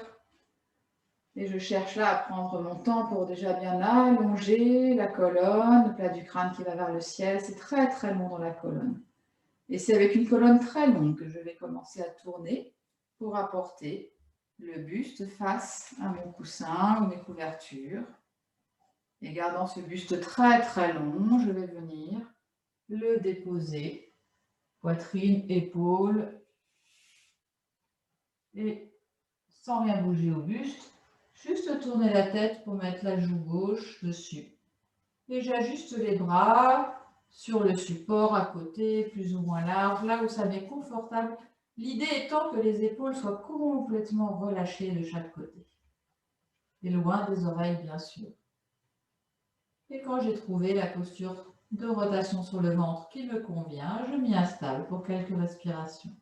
Et je cherche là à prendre mon temps pour déjà bien allonger la colonne, le plat du crâne qui va vers le ciel. C'est très long dans la colonne. Et c'est avec une colonne très longue que je vais commencer à tourner pour apporter le buste face à mon coussin ou mes couvertures. Et gardant ce buste très long, je vais venir le déposer, poitrine, épaules, et sans rien bouger au buste, juste tourner la tête pour mettre la joue gauche dessus. Et j'ajuste les bras sur le support à côté, plus ou moins large, là où ça m'est confortable. L'idée étant que les épaules soient complètement relâchées de chaque côté. Et loin des oreilles, bien sûr. Et quand j'ai trouvé la posture de rotation sur le ventre qui me convient, je m'y installe pour quelques respirations.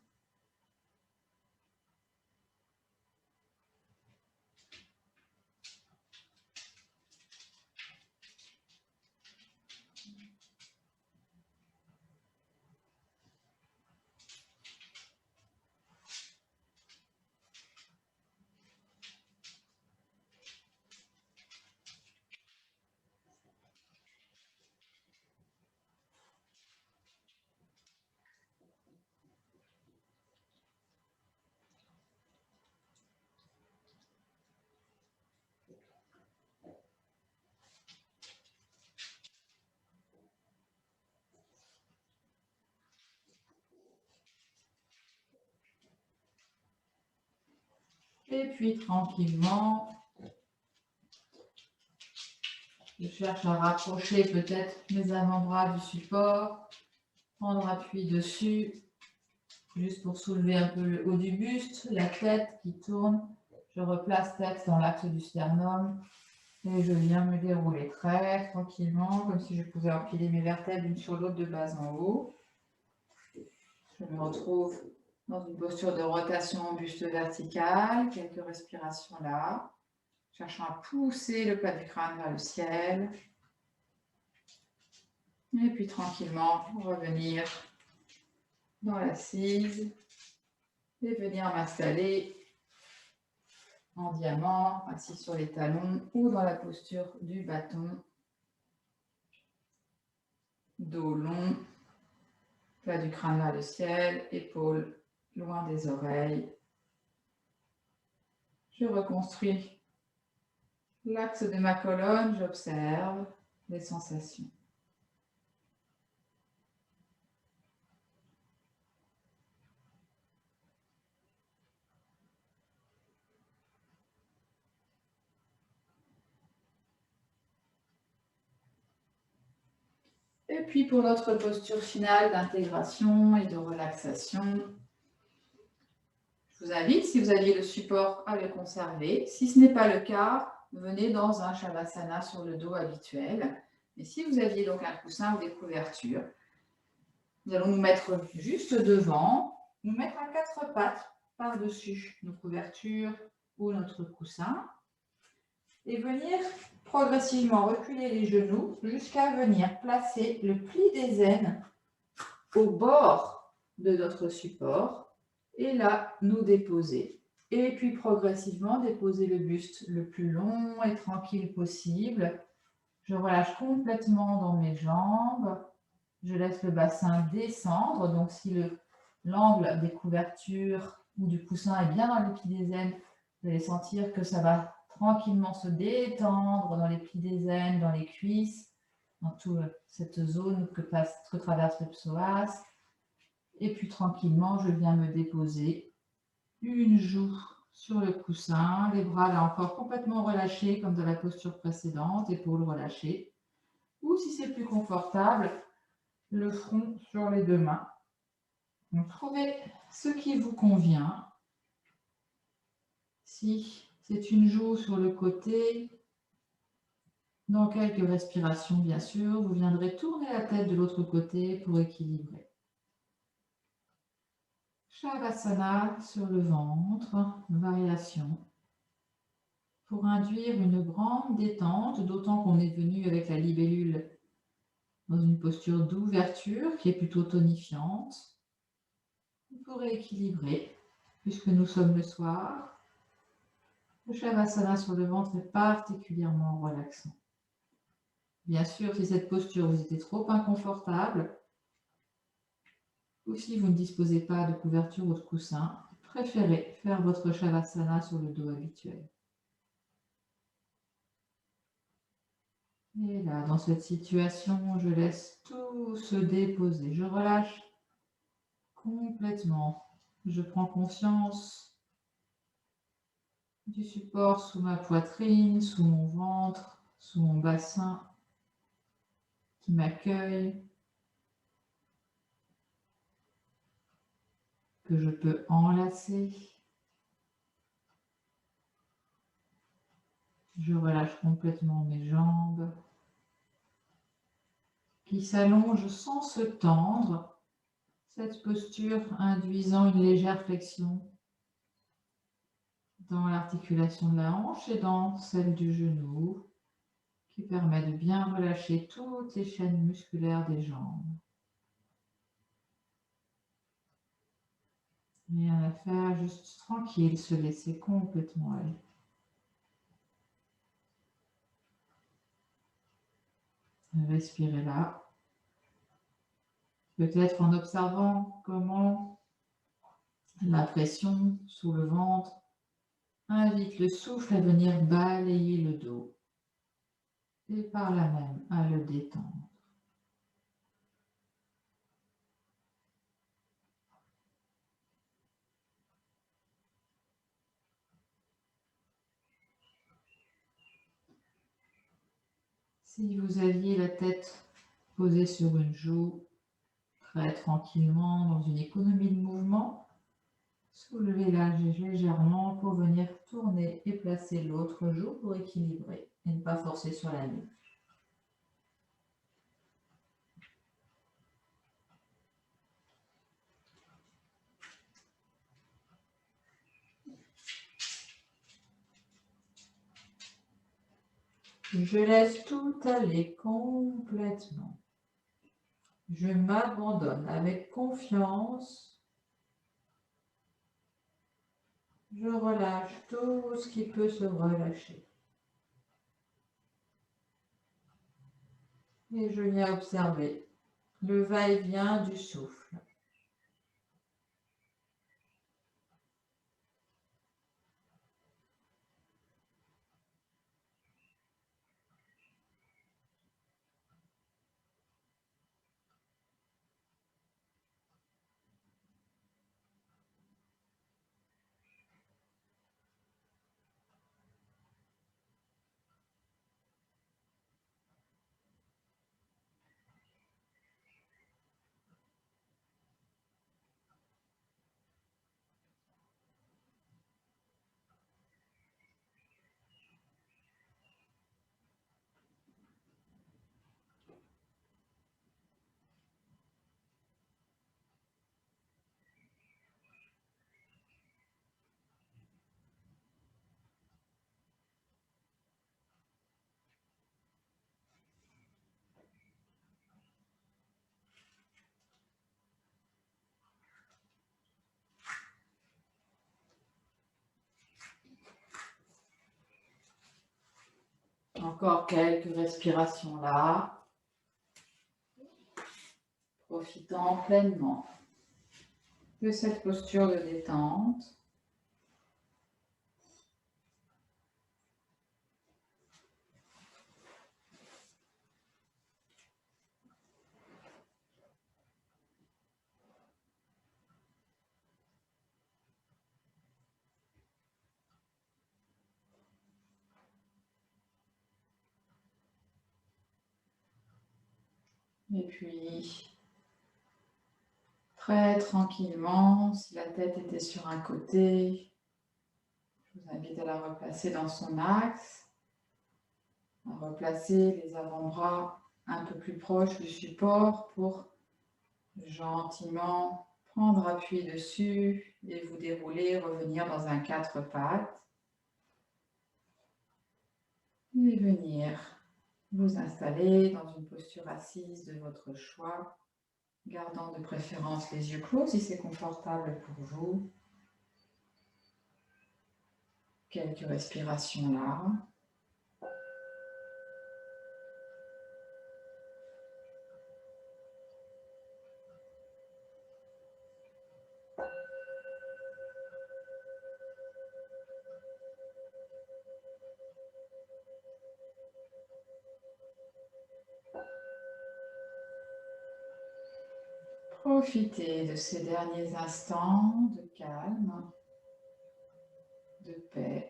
Et puis tranquillement, je cherche à rapprocher peut-être mes avant-bras du support, prendre appui dessus, juste pour soulever un peu le haut du buste, la tête qui tourne. Je replace tête dans l'axe du sternum et je viens me dérouler très tranquillement, comme si je pouvais empiler mes vertèbres l'une sur l'autre de bas en haut. Je me retrouve dans une posture de rotation buste vertical, quelques respirations là, cherchant à pousser le bas du crâne vers le ciel. Et puis tranquillement, revenir dans l'assise et venir m'installer en diamant, assis sur les talons ou dans la posture du bâton. Dos long, bas du crâne vers le ciel, épaules loin des oreilles. Je reconstruis l'axe de ma colonne, j'observe les sensations. Et puis pour notre posture finale d'intégration et de relaxation, je vous invite, si vous aviez le support, à le conserver. Si ce n'est pas le cas, venez dans un Shavasana sur le dos habituel. Et si vous aviez donc un coussin ou des couvertures, nous allons nous mettre juste devant, nous mettre à quatre pattes par-dessus nos couvertures ou notre coussin et venir progressivement reculer les genoux jusqu'à venir placer le pli des aines au bord de notre support et là nous déposer. Et puis progressivement déposer le buste le plus long et tranquille possible. Je relâche complètement dans mes jambes. Je laisse le bassin descendre. Donc si l'angle des couvertures ou du coussin est bien dans les plis des aines, vous allez sentir que ça va tranquillement se détendre dans les plis des aines, dans les cuisses, dans toute cette zone que traverse le psoas. Et puis tranquillement, je viens me déposer une joue sur le coussin, les bras là encore complètement relâchés comme dans la posture précédente, épaules relâchées. Ou si c'est plus confortable, le front sur les deux mains. Donc trouvez ce qui vous convient. Si c'est une joue sur le côté, dans quelques respirations bien sûr, vous viendrez tourner la tête de l'autre côté pour équilibrer. Shavasana sur le ventre, variation. Pour induire une grande détente, d'autant qu'on est venu avec la libellule dans une posture d'ouverture qui est plutôt tonifiante. Vous pourrez équilibrer, puisque nous sommes le soir. Le Shavasana sur le ventre est particulièrement relaxant. Bien sûr, si cette posture vous était trop inconfortable, ou si vous ne disposez pas de couverture ou de coussin, préférez faire votre Shavasana sur le dos habituel. Et là, dans cette situation, je laisse tout se déposer. Je relâche complètement. Je prends conscience du support sous ma poitrine, sous mon ventre, sous mon bassin qui m'accueille, que je peux enlacer. Je relâche complètement mes jambes qui s'allongent sans se tendre, cette posture induisant une légère flexion dans l'articulation de la hanche et dans celle du genou, qui permet de bien relâcher toutes les chaînes musculaires des jambes. Rien à faire, juste tranquille, se laisser complètement aller. Respirez là. Peut-être en observant comment la pression sous le ventre invite le souffle à venir balayer le dos et par là même à le détendre. Si vous aviez la tête posée sur une joue, très tranquillement, dans une économie de mouvement, soulevez-la légèrement pour venir tourner et placer l'autre joue pour équilibrer et ne pas forcer sur la nuque. Je laisse tout aller complètement. Je m'abandonne avec confiance. Je relâche tout ce qui peut se relâcher. Et je viens observer le va-et-vient du souffle. Encore quelques respirations là, profitant pleinement de cette posture de détente. Et puis, très tranquillement, si la tête était sur un côté, je vous invite à la replacer dans son axe, à replacer les avant-bras un peu plus proches du support pour gentiment prendre appui dessus et vous dérouler, revenir dans un 4 pattes et venir vous installer dans une posture assise de votre choix, gardant de préférence les yeux clos si c'est confortable pour vous. Quelques respirations là. Profitez de ces derniers instants de calme, de paix.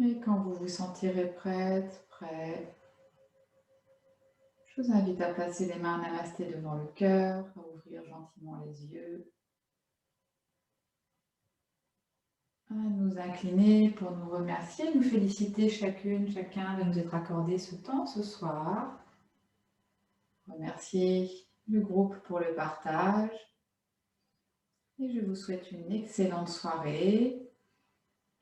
Et quand vous vous sentirez prête, prêt, je vous invite à placer les mains namasté devant le cœur, à ouvrir gentiment les yeux, à nous incliner pour nous remercier, nous féliciter chacune, chacun de nous être accordé ce temps ce soir. Remercier le groupe pour le partage. Et je vous souhaite une excellente soirée.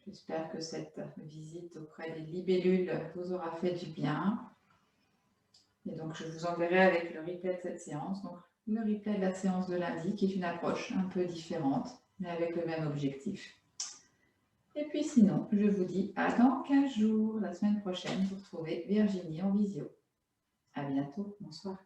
J'espère que cette visite auprès des libellules vous aura fait du bien. Et donc, je vous enverrai avec le replay de cette séance. Donc, le replay de la séance de lundi, qui est une approche un peu différente, mais avec le même objectif. Et puis sinon, je vous dis à dans 15 jours, la semaine prochaine, pour retrouver Virginie en visio. À bientôt. Bonsoir.